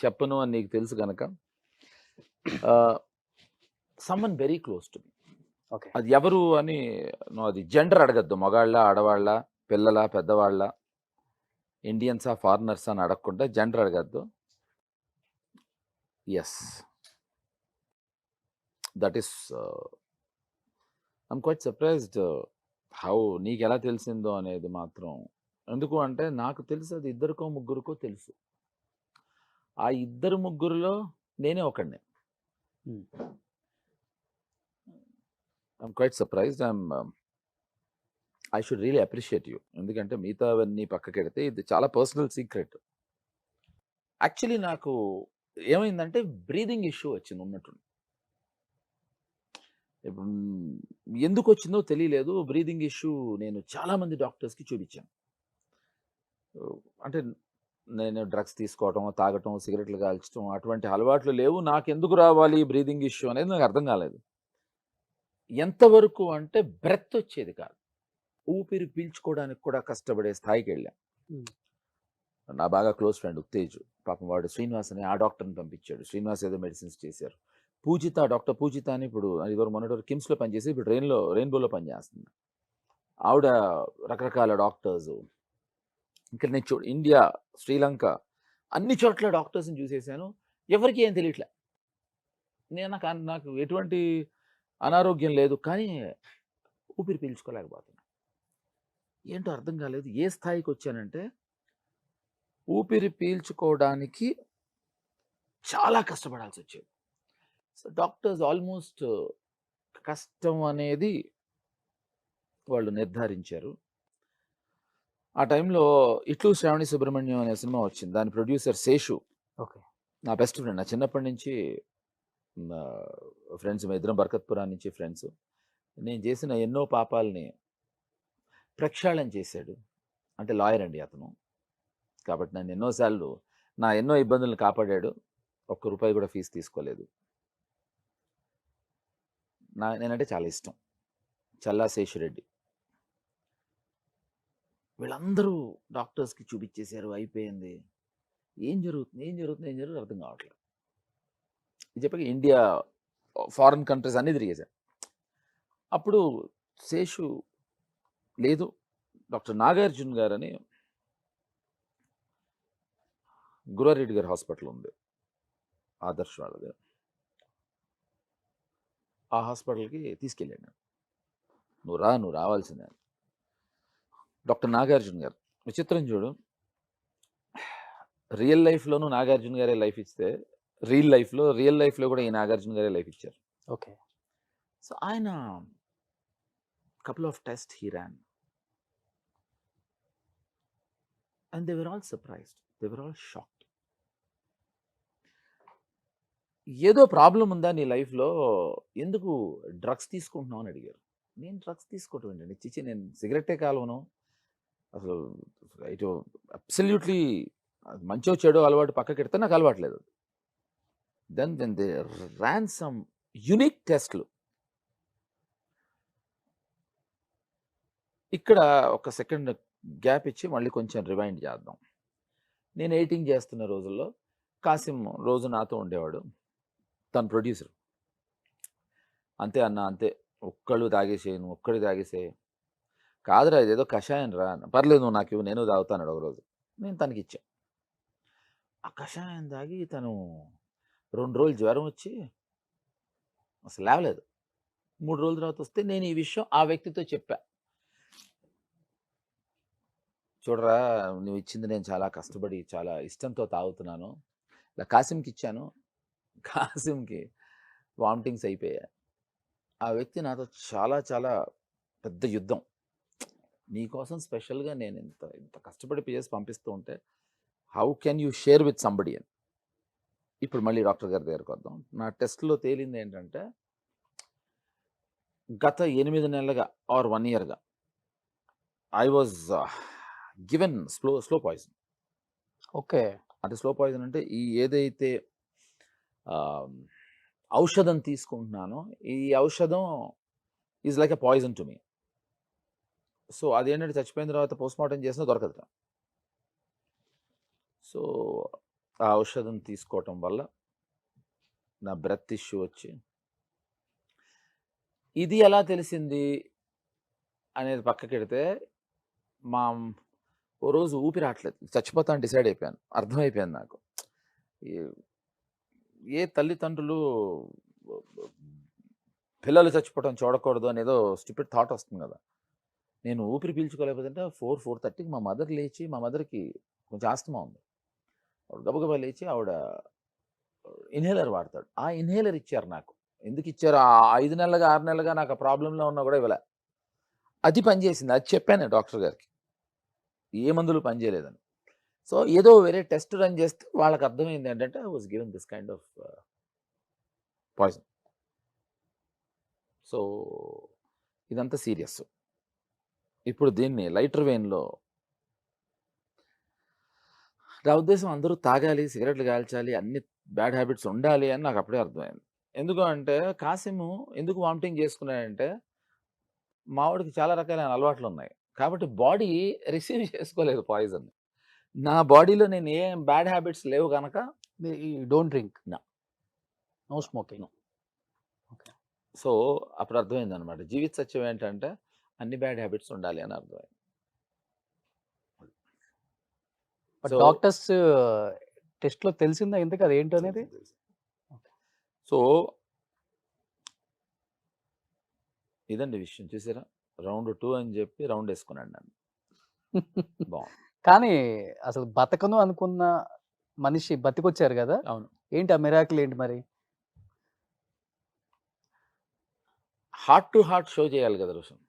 చెప్పను అని నీకు తెలుసు గనక someone very close to me. Okay. అది ఎవరు అని నువ్వు అది జెండర్ అడగద్దు. మగాళ్ళ, ఆడవాళ్ళ, పిల్లల, పెద్దవాళ్ళ, ఇండియన్సా, ఫారినర్స్ అని అడగకుండా జెండర్ అడగద్దు. Yes, that is I'm quite surprised how నీకు ఎలా తెలిసిందో అనేది మాత్రం. ఎందుకు అంటే నాకు తెలుసు అది ఇద్దరికో ముగ్గురికో తెలుసు. ఆ ఇద్దరు ముగ్గురులో నేనే ఒకడిని. Hmm. I'm quite surprised. I should really appreciate you. ఎందుకంటే మిగతావన్నీ పక్కకెడితే ఇది చాలా పర్సనల్ సీక్రెట్. యాక్చువల్లీ నాకు ఏమైందంటే బ్రీదింగ్ ఇష్యూ వచ్చింది ఉన్నట్టుండి. ఇప్పుడు ఎందుకు వచ్చిందో తెలియలేదు. బ్రీదింగ్ ఇష్యూ నేను చాలామంది డాక్టర్స్కి చూపించాను. అంటే నేను డ్రగ్స్ తీసుకోవటం, తాగటం, సిగరెట్లు కాల్చడం అటువంటి అలవాట్లు లేవు. నాకెందుకు రావాలి బ్రీదింగ్ ఇష్యూ అనేది నాకు అర్థం కాలేదు. ఎంతవరకు అంటే బ్రెత్ వచ్చేది కాదు. ఊపిరి పీల్చుకోవడానికి కూడా కష్టపడే స్థాయికి వెళ్ళాం. హ్మ్. నా బాగా క్లోజ్ ఫ్రెండ్ ఉత్తేజ్, పాపం వాడు శ్రీనివాస్ అని ఆ డాక్టర్ని పంపించాడు. శ్రీనివాస్ ఏదో మెడిసిన్స్ చేశారు. పూజిత, డాక్టర్ పూజిత అని ఇప్పుడు ఇదివరకు మొన్నటి కిమ్స్లో పనిచేసి ఇప్పుడు రెయిన్బోలో పనిచేస్తుంది. ఆవిడ రకరకాల డాక్టర్స్ ఇంకా నేను ఇండియా, శ్రీలంక అన్ని చోట్ల డాక్టర్స్ని చూసేసాను. ఎవరికి ఏం తెలియట్లే. నాకు ఎటువంటి అనారోగ్యం లేదు, కానీ ఊపిరి పీల్చుకోలేకపోతున్నా. ఏంటో అర్థం కాలేదు. ఏ స్థాయికి వచ్చానంటే ఊపిరి పీల్చుకోవడానికి చాలా కష్టపడాల్సి వచ్చేది. సో డాక్టర్స్ ఆల్మోస్ట్ కష్టం అనేది వాళ్ళు నిర్ధారించారు. ఆ టైంలో ఇట్లు శ్రావణి సుబ్రహ్మణ్యం అనే సినిమా వచ్చింది. దాని ప్రొడ్యూసర్ శేషు ఓకే. నా బెస్ట్ ఫ్రెండ్. నా చిన్నప్పటి నుంచి ఫ్రెండ్స్. మేము ఇద్దరం బర్కత్పురా నుంచి ఫ్రెండ్స్. నేను చేసిన ఎన్నో పాపాలని ప్రక్షాళన చేశాడు. అంటే లాయర్ అండి అతను. కాబట్టి నన్ను ఎన్నోసార్లు ఎన్నో ఇబ్బందులను కాపాడాడు. ఒక్క రూపాయి కూడా ఫీజు తీసుకోలేదు. నేనంటే చాలా ఇష్టం. చల్లా శేషురెడ్డి వీళ్ళందరూ డాక్టర్స్కి చూపించేశారు. అయిపోయింది. ఏం జరుగుతుంది అర్థం కావట్లేదు. ఇది చెప్పక ఇండియా, ఫారిన్ కంట్రీస్ అన్నీ తిరిగేశారు. అప్పుడు శేషు లేదు, డాక్టర్ నాగార్జున గారని గురారెడ్డి గారి హాస్పిటల్ ఉంది, ఆదర్శ్ వాళ్ళది. ఆ హాస్పిటల్కి తీసుకెళ్ళాను. నువ్వు రావాల్సిందే. డాక్టర్ నాగార్జున గారు విచిత్రం చూడు. రియల్ లైఫ్లోనూ నాగార్జున గారే లైఫ్ ఇస్తే రియల్ లైఫ్లో కూడా ఈ నాగార్జున గారే లైఫ్ ఇచ్చారు. ఓకే. సో ఆయన couple of tests he ran and they were all surprised. They were all shocked. ఏదో ప్రాబ్లం ఉందా నీ లైఫ్లో, ఎందుకు డ్రగ్స్ తీసుకుంటున్నావు అని అడిగారు. నేను డ్రగ్స్ తీసుకోవటం ఏంటండి, చిచి నేను సిగరెట్టే కాలవను అసలు. ఇటు అబ్సల్యూట్లీ మంచో చెడో అలవాటు పక్కకెడితే నాకు అలవాట్లేదు. Then they ran some unique టెస్ట్లు. ఇక్కడ ఒక సెకండ్ గ్యాప్ ఇచ్చి మళ్ళీ కొంచెం రివైండ్ చేద్దాం. నేను ఎడిటింగ్ చేస్తున్న రోజుల్లో కాసిం రోజు నాతో ఉండేవాడు. తను ప్రొడ్యూసర్. అంతే అన్న, అంతే ఒక్కళ్ళు తాగేసేయి. కాదురా ఇదేదో కషాయం రా. పర్లేదు నువ్వు నాకు ఇవ్వు, నేను తాగుతాను ఒకరోజు. నేను తనకి ఇచ్చాను. ఆ కషాయం తాగి తను 2 రోజులు జ్వరం వచ్చి అసలు లేవలేదు. 3 రోజుల తర్వాత వస్తే నేను ఈ విషయం ఆ వ్యక్తితో చెప్పా. చూడరా, నువ్వు ఇచ్చింది నేను చాలా కష్టపడి చాలా ఇష్టంతో తాగుతున్నాను, ఇలా కాసింకి ఇచ్చాను, కాసిమ్కి వామిటింగ్స్ అయిపోయాయి. ఆ వ్యక్తి నాతో చాలా చాలా పెద్ద యుద్ధం. నీకోసం స్పెషల్గా నేను ఇంత ఇంత కష్టపడి చేసి పంపిస్తూ ఉంటే how can you share with somebody అని. ఇప్పుడు మళ్ళీ డాక్టర్ గారి దగ్గరికి వద్దాం. నా టెస్ట్లో తేలింది ఏంటంటే గత 8 నెలలుగా ఆర్ 1 ఇయర్గా I was given slow poison. Okay. అంటే స్లో పాయిజన్ అంటే ఈ ఏదైతే ఔషధం తీసుకుంటున్నానో ఈ ఔషధం is like a poison to me. So అదేంటంటే చచ్చిపోయిన తర్వాత పోస్ట్మార్టం చేసినా దొరకదు. సో ఆ ఔషధం తీసుకోవటం వల్ల నా బ్రెత్ ఇష్యూ వచ్చి ఇది ఎలా తెలిసింది అనేది పక్కకెడితే మా ఓ రోజు ఊపిరి రావట్లేదు, చచ్చిపోతాను డిసైడ్ అయిపోయాను. అర్థమైపోయింది నాకు ఏ తల్లిదండ్రులు పిల్లలు చచ్చిపోవడం చూడకూడదు అనేదో స్టూపిడ్ థాట్ వస్తుంది కదా. నేను ఊపిరి పీల్చుకోలేకపోతే 4:30కి మా మదర్ లేచి, మా మదర్కి కొంచెం ఆస్తమా ఉంది, గబగబా లేచి ఆవిడ ఇన్హేలర్ వాడతాడు. ఆ ఇన్హేలర్ ఇచ్చారు నాకు. ఎందుకు ఇచ్చారు? ఆ 5 నెలలుగా 6 నెలలుగా నాకు ఆ ప్రాబ్లంలో ఉన్నా కూడా ఇవ్వలే. అది పనిచేసింది. అది చెప్పాను డాక్టర్ గారికి, ఏ మందులు పనిచేయలేదని. సో ఏదో వేరే టెస్ట్ రన్ చేస్తే వాళ్ళకి అర్థమైంది ఏంటంటే I was given this kind of poison. So ఇదంతా సీరియస్. ఇప్పుడు దీన్ని లైటర్ వెయిన్లో, నా ఉద్దేశం అందరూ తాగాలి, సిగరెట్లు కాల్చాలి, అన్ని బ్యాడ్ హ్యాబిట్స్ ఉండాలి అని నాకు అప్పుడే అర్థమైంది. ఎందుకు అంటే కాసిము ఎందుకు వామిటింగ్ చేసుకున్నాడంటే మావాడికి చాలా రకాలైన అలవాట్లు ఉన్నాయి కాబట్టి బాడీ రిసీవ్ చేసుకోలేదు పాయిజన్. నా బాడీలో నేను ఏం బ్యాడ్ హ్యాబిట్స్ లేవు కనుక don't drink, No. No smoking. So అప్పుడు అర్థమైంది అనమాట. జీవిత సత్యం ఏంటంటే అన్ని బ్యాడ్ హ్యాబిట్స్ ఉండాలి అని అర్థమైంది. బట్ సో డాక్టర్స్ టెస్ట్లో తెలిసిందా ఎందుకు అది ఏంటో అనేది? సో ఇదండి విషయం. చూసారా, రౌండ్ 2 అని చెప్పి రౌండ్ వేసుకున్నాడు నన్ను. బాగుంది. కానీ అసలు బతకను అనుకున్న మనిషి బతికొచ్చారు కదా. అవును. ఏంటి ఆ మిరాకిల్ ఏంటి మరి? హార్ట్ టు హార్ట్ షో చేయాలి కదా రోషన్.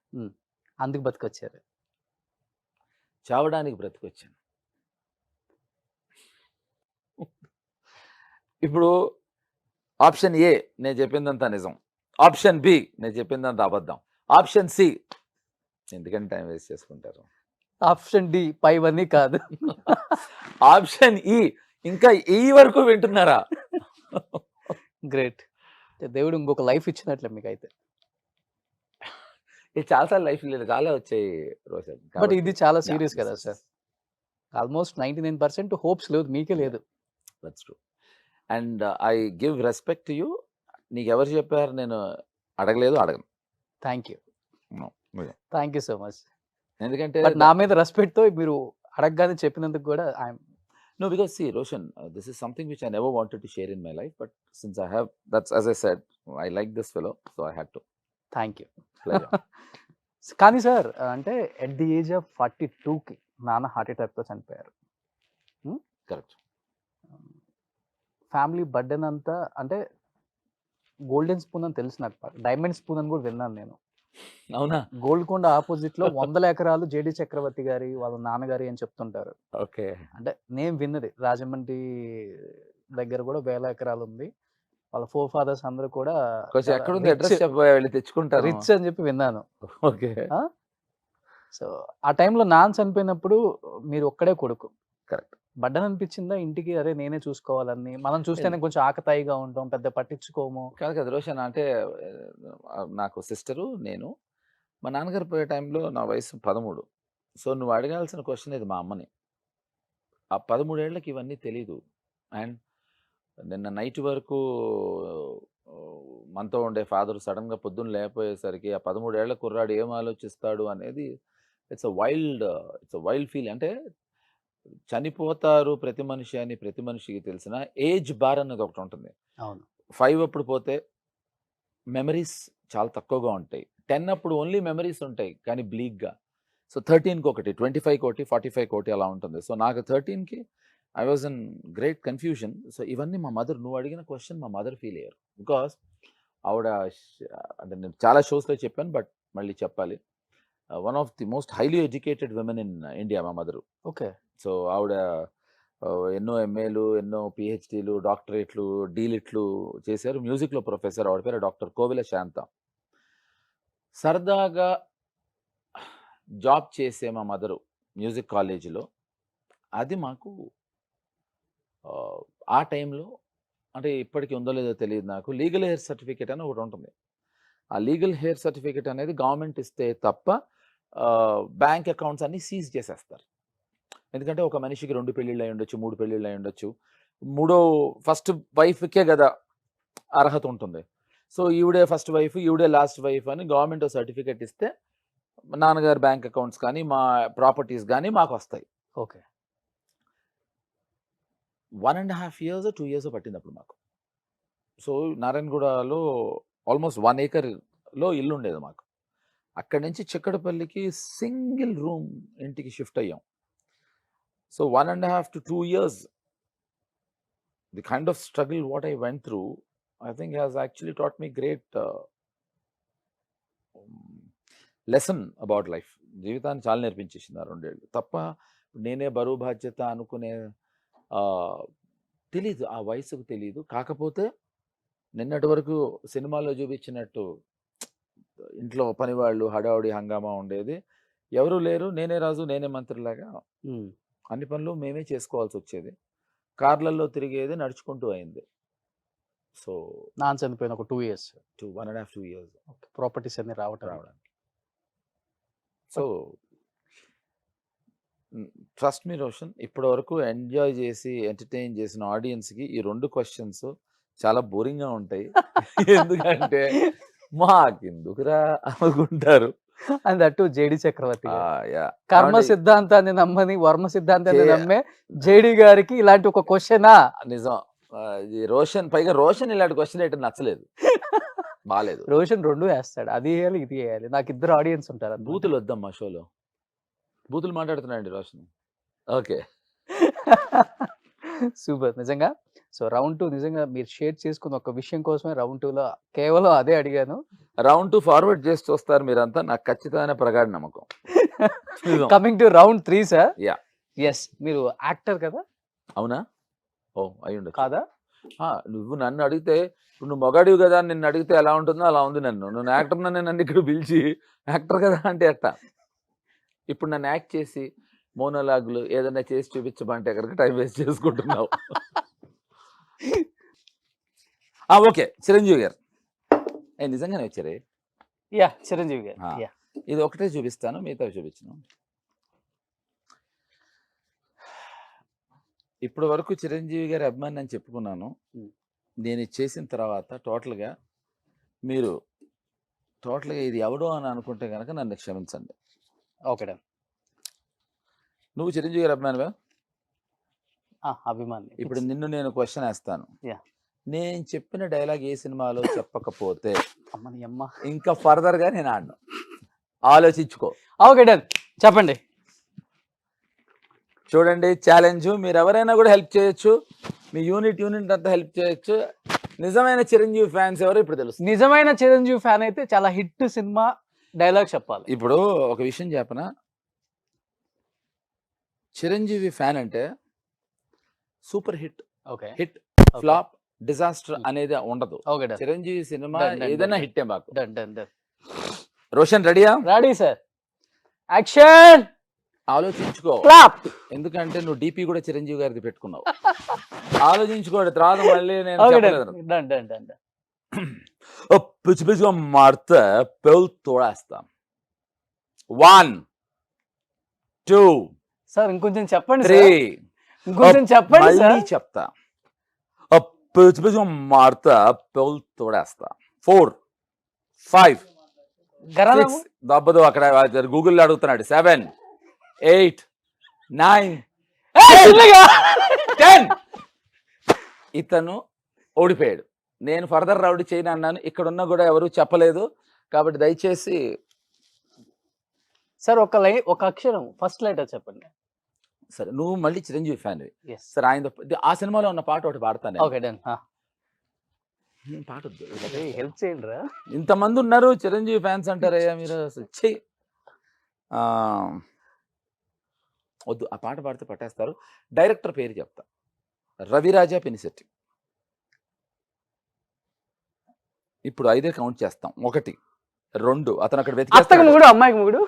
అందుకు బతికొచ్చారు. చావడానికి బ్రతికొచ్చాను. ఇప్పుడు ఆప్షన్ ఏ నేను చెప్పిందంతా నిజం, ఆప్షన్ బి నేను చెప్పిందంతా అబద్ధం, ఆప్షన్ సి ఎందుకంటే టైం వేస్ట్ చేసుకుంటారు, ఆప్షన్ డి పైవన్నీ కాదు. ఆప్షన్ ఈ ఇంకా ఈ వరకు వింటున్నారా? గ్రేట్. దేవుడు ఇంకొక లైఫ్ ఇచ్చినట్లే మీకైతే. ఇది చాలాసార్లు లైఫ్ లేదు, చాలా వచ్చాయి రోజు. బట్ ఇది చాలా సీరియస్ కదా సార్. ఆల్మోస్ట్ 99% హోప్స్ లేదు, మీకే లేదు. That's true. And I give respect to you. నీకు ఎవరు చెప్పారు? నేను అడగలేదు, అడగను. Thank you, No. Thank you so much. ఎందుకంటే బట్ నా మీద రెస్పెక్ట్తో మీరు అడగగానే చెప్పినందుకు కూడా I'm No, because see, Roshan, this is something which I never wanted to share in my life, but since I have, that's as I said, I like this fellow, so I had to. Thank you. Pleasure. కానీ sir అంటే at the age of 42కి నాన్న heart అటాక్తో చనిపోయారు. Correct. Family burden అంతా అంటే golden spoon అని తెలుసు నాకు, diamond spoon అని కూడా విన్నాను నేను. అవునా? గోల్కొండ ఆపోజిట్లో 100 ఎకరాలు జేడి చక్రవర్తి గారి వాళ్ళ నాన్నగారి అని చెప్తుంటారు. ఓకే. అంటే నేను విన్నది రాజమండ్రి దగ్గర కూడా 1000 ఎకరాలు ఉంది. వాళ్ళ 4 fathers అందరూ కూడా కొంచెం ఎక్కడుంది అడ్రస్ చెప్పబోయే వెళ్ళి తెచ్చుకుంటారు. రిచ్ అని చెప్పి విన్నాను. ఓకే. సో ఆ టైంలో నాన్న చనిపోయినప్పుడు మీరు ఒక్కడే కొడుకు. కరెక్ట్. బడ్డన్ అనిపించిందా ఇంటికి, అరే నేనే చూసుకోవాలని? మనం చూస్తేనే కొంచెం ఆకతాయిగా ఉంటాం, పెద్ద పట్టించుకోము. కాదు కదా రోషన్, అంటే నాకు సిస్టరు, నేను, మా నాన్నగారు పోయే టైంలో నా వయసు 13. సో నువ్వు అడగాల్సిన క్వశ్చన్ ఇది మా అమ్మని. ఆ 13 ఏళ్ళకి ఇవన్నీ తెలీదు. అండ్ నిన్న నైట్ వరకు మనతో ఉండే ఫాదర్ సడన్గా పొద్దున్న లేకపోయేసరికి ఆ 13 ఏళ్ల కుర్రాడు ఏం ఆలోచిస్తాడు అనేది ఇట్స్ అ వైల్డ్ ఫీల్. అంటే చనిపోతారు ప్రతి మనిషి అని ప్రతి మనిషికి తెలిసిన ఏజ్ బార్ అన్నది ఒకటి ఉంటుంది. అవును. 5 అప్పుడు పోతే మెమరీస్ చాలా తక్కువగా ఉంటాయి. 10 అప్పుడు ఓన్లీ మెమరీస్ ఉంటాయి కానీ బ్లీక్గా. సో 13కి ఒకటి, 25కి ఒకటి, 45కి ఒకటి అలా ఉంటుంది. సో నాకు 13కి I was in great confusion. So ఇవన్నీ మా మదర్, నువ్వు అడిగిన క్వశ్చన్ మా మదర్ ఫీల్ అయ్యారు. బికాస్ ఆవిడ అంటే నేను చాలా షోస్లో చెప్పాను, బట్ మళ్ళీ చెప్పాలి. One of the most highly educated women in India మా మదరు. ఓకే. సో ఆవిడ ఎన్నో ఎంఏలు, ఎన్నో పిహెచ్డీలు, డాక్టరేట్లు, డీలిట్లు చేశారు. మ్యూజిక్లో ప్రొఫెసర్. ఆవిడ పేరు డాక్టర్ కోవెల శాంత. సరదాగా జాబ్ చేసే మా మదరు మ్యూజిక్ కాలేజీలో, అది మాకు ఆ టైంలో, అంటే ఇప్పటికీ ఉందో లేదో తెలియదు నాకు, లీగల్ హెయిర్ సర్టిఫికేట్ అని ఒకటి ఉంటుంది. ఆ లీగల్ హెయిర్ సర్టిఫికేట్ అనేది గవర్నమెంట్ ఇస్తే తప్ప బ్యాంక్ అకౌంట్స్ అన్నీ సీజ్ చేసేస్తారు. ఎందుకంటే ఒక మనిషికి 2 పెళ్ళిళ్ళు అయి ఉండొచ్చు, 3 పెళ్ళిళ్ళు అయి ఉండొచ్చు. ఫస్ట్ వైఫ్కే కదా అర్హత ఉంటుంది. సో ఈవిడే ఫస్ట్ వైఫ్, ఈవిడే లాస్ట్ వైఫ్ అని గవర్నమెంట్ సర్టిఫికేట్ ఇస్తే నాన్నగారు బ్యాంక్ అకౌంట్స్ కానీ మా ప్రాపర్టీస్ కానీ మాకు వస్తాయి. ఓకే. 1.5 years 2 years పట్టింది అప్పుడు మాకు. సో నారాయణగూడలో ఆల్మోస్ట్ 1 acreలో ఇల్లు ఉండేది మాకు. అక్కడి నుంచి చిక్కడపల్లికి సింగిల్ రూమ్ ఇంటికి షిఫ్ట్ అయ్యాం. So 1.5 to 2 years, the kind of struggle what I went through, I think has actually taught me great lesson about life. జీవితాన్ని చాలా నేర్పించేసింది ఆ 2 ఏళ్ళు. తప్ప నేనే బరువు బాధ్యత అనుకునే తెలీదు, ఆ వయసుకు తెలీదు. కాకపోతే నిన్నటి వరకు సినిమాలో చూపించినట్టు ఇంట్లో పనివాళ్ళు హడావుడి హంగామా ఉండేది. ఎవరు లేరు, నేనే రాజు నేనే మంత్రిలాగా అన్ని పనులు మేమే చేసుకోవాల్సి వచ్చేది. కార్లలో తిరిగేది నడుచుకుంటూ అయింది. సో నాన్న చనిపోయిన ఒక 2 years, 1.5 2 years ప్రాపర్టీస్ అన్ని రావడానికి. సో ట్రస్ట్ మీ రోషన్, ఇప్పటి వరకు ఎంజాయ్ చేసి ఎంటర్టైన్ చేసిన ఆడియన్స్కి ఈ 2 questions చాలా బోరింగ్గా ఉంటాయి. ఎందుకంటే మాకెందుకురా అనుకుంటారు. అండ్ దట్టు జేడి చక్రవర్తి గారు. యా కర్మ సిద్ధాంతాన్ని నమ్మని వర్మ సిద్ధాంతాన్ని నమ్మే జేడి గారికి ఇలాంటి ఒక క్వశ్చనా? నిజం. ఇది రోషన్, పైగా రోషన్ ఇలాంటి క్వశ్చన్ ఏంటో నచ్చలేదు, బాగాలేదు. రోషన్ 2 వేస్తాడు, అది వేయాలి ఇది వేయాలి. నాకు 2 ఆడియన్స్ ఉంటారు. బూతులు వద్దమ్మా షోలో, బూతులు మాట్లాడుతున్నాయండి రోషన్. ఓకే. సూపర్. నిజంగా సో రౌండ్ 2 నిజంగా మీరు షేర్ చేసుకున్న ఒక విషయం కోసమే రౌండ్ 2లో కేవలం అదే అడిగాను. రౌండ్ 2 ఫార్వర్డ్ చేసి చూస్తారు మీరంతా, నాకు ఖచ్చితమైన ప్రగాఢ నమ్మకం. Coming to round 3 sir. Yeah. Yes, మీరు యాక్టర్ కదా? అవునా? ఓ అయి ఉండొచ్చు. కాదా? నువ్వు నన్ను అడిగితే, ఇప్పుడు నువ్వు మొగాడివి కదా, నిన్ను అడిగితే ఎలా ఉంటుందో అలా ఉంది. నువ్వు యాక్టర్ నన్ను ఇక్కడ పిలిచి యాక్టర్ కదా అంటే అట్ట. ఇప్పుడు నన్ను యాక్ట్ చేసి మోనోలాగులు ఏదైనా చేసి చూపించమంటే ఎక్కడికి టైం వేస్ట్ చేసుకుంటున్నావు. ఓకే, చిరంజీవి గారు నిజంగానే వచ్చారే. యా, చిరంజీవి గారు. యా, ఇది ఒకటే చూపిస్తాను, మిగతా చూపించను. ఇప్పటి వరకు చిరంజీవి గారి అభిమాని అని చెప్పుకున్నాను. నేను ఇది చేసిన తర్వాత టోటల్గా ఇది ఎవడో అని అనుకుంటే కనుక నన్ను క్షమించండి. ఓకే. నువ్వు చిరంజీవి గారి అభిమానివా? అభిమాని. ఇప్పుడు నిన్ను నేను క్వశ్చన్ వేస్తాను. నేను చెప్పిన డైలాగ్ ఏ సినిమాలో చెప్పకపోతే ఇంకా ఫర్దర్ గా నేను ఆడను, ఆలోచించుకో. ఓకే డన్, చెప్పండి. చూడండి, ఛాలెంజ్. మీరు ఎవరైనా కూడా హెల్ప్ చేయొచ్చు, మీ యూనిట్ అంతా హెల్ప్ చేయొచ్చు. నిజమైన చిరంజీవి ఫ్యాన్స్ ఎవరు ఇప్పుడు తెలుసు. నిజమైన చిరంజీవి ఫ్యాన్ అయితే చాలా హిట్ సినిమా డైలాగ్ చెప్పాలి. ఇప్పుడు ఒక విషయం చెప్పనా, చిరంజీవి ఫ్యాన్ అంటే super hit, hit, flop, disaster అనేది ఉండదు. చిరంజీవి సినిమా ఏదైనా హిట్టే మాకు. రోషన్ రెడీయా? Ready sir. యాక్షన్. ఆలోచించుకో, ఎందుకంటే నువ్వు డిపి కూడా చిరంజీవి గారిది పెట్టుకున్నావు. ఆలోచించుకోండి, తర్వాత మళ్ళీ నేను పిచ్చి పిచ్చిగా మారితే పెళ్ళు తోడేస్తాం. 1 2 సార్ ఇంకొంచెం చెప్పండి. 3 ఇంకొంచెం చెప్పండి సార్. చెప్తా. పిచ్చి పిచ్చిగా మారితే పెళ్ళు తోడేస్తా. 4 5 6 దబ్బదు అక్కడ గూగుల్లో అడుగుతున్నాడు. 7 8 9 10. ఇతను ఓడిపోయాడు. నేను ఫర్దర్ రౌడీ చేయను అన్నాను, ఇక్కడున్నా కూడా ఎవరు చెప్పలేదు. కాబట్టి దయచేసి సార్ ఒక అక్షరం ఫస్ట్ లెటర్ చెప్పండి. సరే నువ్వు మళ్ళీ చిరంజీవి ఫ్యాన్. ఎస్ సరే ఆయన ఆ సినిమాలో ఉన్న పాట ఒకటి పాడతాను. Okay done. పాట వద్దు. హెల్ప్ చేయండి రా. ఇంతమంది ఉన్నారు చిరంజీవి ఫ్యాన్స్ అంటారయ్యా మీరు అసలు. చెయ్యి వద్దు, ఆ పాట పాడితే పట్టేస్తారు. డైరెక్టర్ పేరు చెప్తా, రవిరాజా పినిశెట్టి. ఇప్పుడు 5 కౌంట్ చేస్తాం. 1 2 అతను అక్కడ అత్తకి వెతికేస్తాడు. మొగుడు అమ్మాయికి మొగుడు.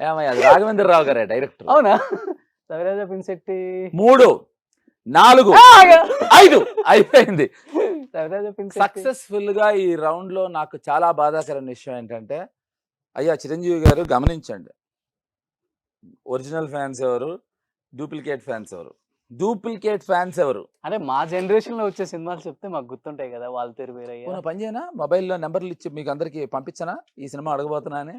ఏమయ్య, అది రాఘవేంద్రరావు గారే డైరెక్టర్. అవునా? రవిరాజా పినిశెట్టి. 3 4 5 అయిపోయింది. రవిరాజా పినిశెట్టి. సక్సెస్ఫుల్ గా ఈ రౌండ్ లో నాకు చాలా బాధాకరమైన విషయం ఏంటంటే, అయ్యా చిరంజీవి గారు గమనించండి, ఒరిజినల్ ఫ్యాన్స్ ఎవరు, డూప్లికేట్ ఫ్యాన్స్ ఎవరు? డూప్లికేట్ ఫ్యాన్స్ ఎవరు? అంటే మా జనరేషన్ లో వచ్చే సినిమాలు చెప్తే మాకు గుర్తుంటాయి కదా, వాళ్ళ పేరు వేరయ్యా. పోనీ పని చేయనా, మొబైల్లో నెంబర్లు ఇచ్చి మీకు అందరికి పంపించనా ఈ సినిమా అడగబోతున్నా అని?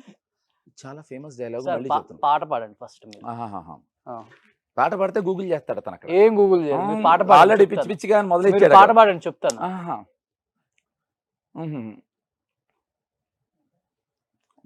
చాలా ఫేమస్ డైలాగ్. సార్, మళ్ళీ చెప్తున్నా. పాట పాడండి ఫస్ట్ మీరు. ఆహాహా. ఆ. పాట పాడితే గూగుల్ చేస్తాడు తన అక్కడ. ఏం గూగుల్ చేయాలి, మీరు పాట పాడండి ఆల్రెడీ చెప్తాను. పిచ్చి పిచ్చిగా మీరు మొదలెట్టాడు. పాట పాడండి చెప్తాను. ఆహా.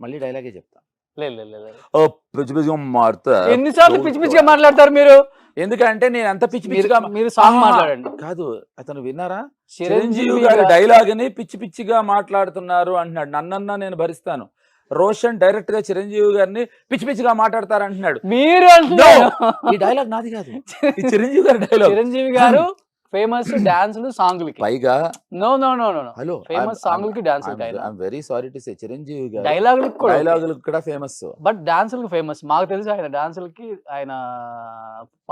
మళ్ళీ డైలాగే చెప్తా. లేదు లేదు లేదు. ఓ పిచ్చి పిచ్చిగా మారుతా. ఎన్నిసార్లు పిచ్చి పిచ్చిగా మాట్లాడతారు మీరు? ఎందుకంటే నేను అంత పిచ్చి పిచ్చిగా మీరు సాంగ్ ఆహా. మాట్లాడండి. కాదు, అతను విన్నారా? చిరంజీవి చిరంజీవి గారి గారు- డైలాగ్ ని పిచ్చి పిచ్చిగా మాట్లాడుతున్నారు అంటున్నాడు. నన్నన్నా నేను భరిస్తాను. రోషన్ డైరెక్ట్ గా చిరంజీవి గారిని పిచ్చి పిచ్చిగా మాట్లాడతారు అంటున్నాడు. మీరు అంటున్నారు. ఈ డైలాగ్ నాది కాదు, ఈ చిరంజీవి గారి డైలాగ్. చిరంజీవి గారు ఫేమస్ డాన్సులు సాంగులకి. పైగా no no no no hello, famous సాంగులకి dance I'm very sorry to say, Chiranjeevi గారు డైలాగులకు కూడా డైలాగులకు కూడా ఫేమస్. But డాన్సులకు famous. మాకు తెలిసి ఆయన డాన్సులకి, ఆయన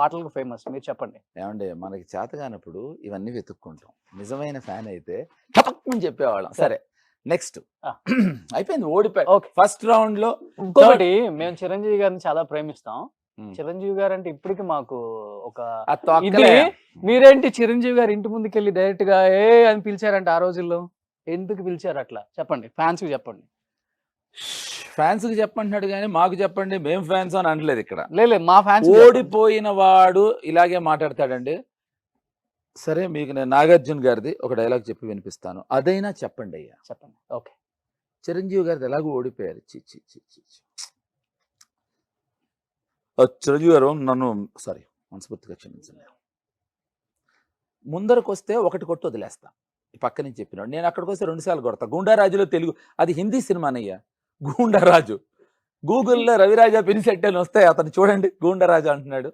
పాటలకు ఫేమస్. మీరు చెప్పండి. ఏమంటే మనకి చేత కానప్పుడు ఇవన్నీ వెతుక్కుంటాం. నిజమైన ఫ్యాన్ అయితే టపక్కుని చెప్పేవాళ్ళం. సరే నెక్స్ట్ అయిపోయింది, ఓడిపోయి ఓకే. ఫస్ట్ రౌండ్ లో. ఇంకొకటి, మేము చిరంజీవి గారిని చాలా ప్రేమిస్తాం. Hmm. చిరంజీవి గారు అంటే ఇప్పటికి మాకు ఒక ఆ తొక్కలే. ఇది. మీరేంటి చిరంజీవి గారు ఇంటి ముందుకెళ్ళి డైరెక్ట్ గా ఏ అని పిలిచారంట ఆ రోజుల్లో? ఎందుకు పిలిచారు అట్లా చెప్పండి, ఫ్యాన్స్ కి చెప్పండి. ఫ్యాన్స్ కి చెప్పంటున్నాడు కానీ మాకు చెప్పండి, మేము ఫ్యాన్స్ అని అనలేదు ఇక్కడ. లేదు మా ఫ్యాన్స్ ఓడిపోయిన వాడు ఇలాగే మాట్లాడతాడండి. సరే మీకు నేను నాగార్జున గారిది ఒక డైలాగ్ చెప్పి వినిపిస్తాను, అదైనా చెప్పండి అయ్యా. చెప్పండి. ఓకే. చిరంజీవి గారిది ఎలాగో ఓడిపోయారు. చి చి చి చి చి. చిరంజీవి గారు నన్ను సారీ మనస్ఫూర్తిగా క్షమించండి. ముందరకు వస్తే 1 కొట్టు వదిలేస్తా, పక్క నుంచి చెప్పినాడు. నేను అక్కడికి వస్తే 2 సార్లు కొడతా. గుండారాజులో తెలుగు, అది హిందీ సినిమానయ్యా గుండారాజు. గూగుల్లో రవిరాజా పినిశెట్టి అని వస్తే అతను చూడండి గుండారాజు అంటున్నాడు.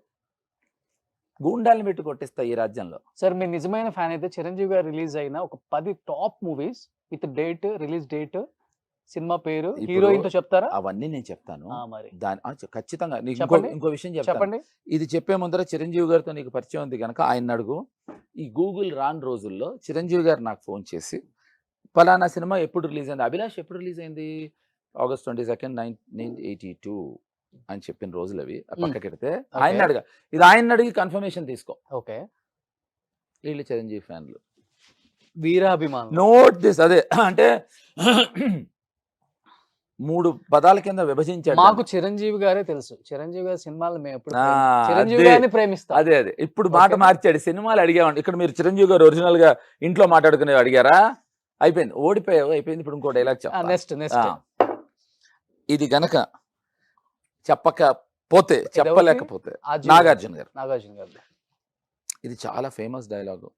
గూండాలను పెట్టి కొట్టిస్తా ఈ రాజ్యంలో. సార్, మీరు నిజమైన ఫ్యాన్ అయితే చిరంజీవి గారు రిలీజ్ అయిన ఒక 10 top movies with date, release date, cinema పేరు, ఇప్పుడు హీరోయిన్ తో చెప్తారా? అవన్నీ నేను చెప్తాను. మరి దాని ఖచ్చితంగా నీకు చెప్పండి. ఇంకో విషయం చెప్తాను. చెప్పండి. ఇది చెప్పే ముందర చిరంజీవి గారితో నీకు పరిచయం ఉంది కనుక ఆయన అడుగు. ఈ గూగుల్ రాని రోజుల్లో చిరంజీవి గారు నాకు ఫోన్ చేసి ఫలానా సినిమా ఎప్పుడు రిలీజ్ అయింది, అభిలాష్ ఎప్పుడు రిలీజ్ అయింది, August 22, 1982 అని చెప్పిన రోజులు అవి పక్కకెడితే ఆయన అడగా. ఇది ఆయన అడిగి కన్ఫర్మేషన్ తీసుకో. ఓకే. వీళ్ళు చిరంజీవి ఫ్యాన్లు, వీరాభిమానం. Note this. అదే అంటే 3 పదాల కింద విభజించాడు. మాకు చిరంజీవి గారే తెలుసు. చిరంజీవి గారి సినిమాలు మేము ఎప్పుడు ఆ, చిరంజీవి అదే. గారిని ప్రేమిస్తాం. అదే ఇప్పుడు మాట ఓకేనా? మార్చాడు. సినిమాలు అడిగామండి. ఇక్కడ మీరు చిరంజీవి గారు ఒరిజినల్ గా ఇంట్లో మాట్లాడుకునే అడిగారా? అయిపోయింది, ఓడిపోయావు, అయిపోయింది. ఇప్పుడు ఇంకో డైలాగ్ చెప్తా. నెక్స్ట్ నెక్స్ట్ ఇది గనక చెప్పలేకపోతే నాగార్జున గారు. నాగార్జున గారు. ఇది చాలా ఫేమస్ డైలాగు.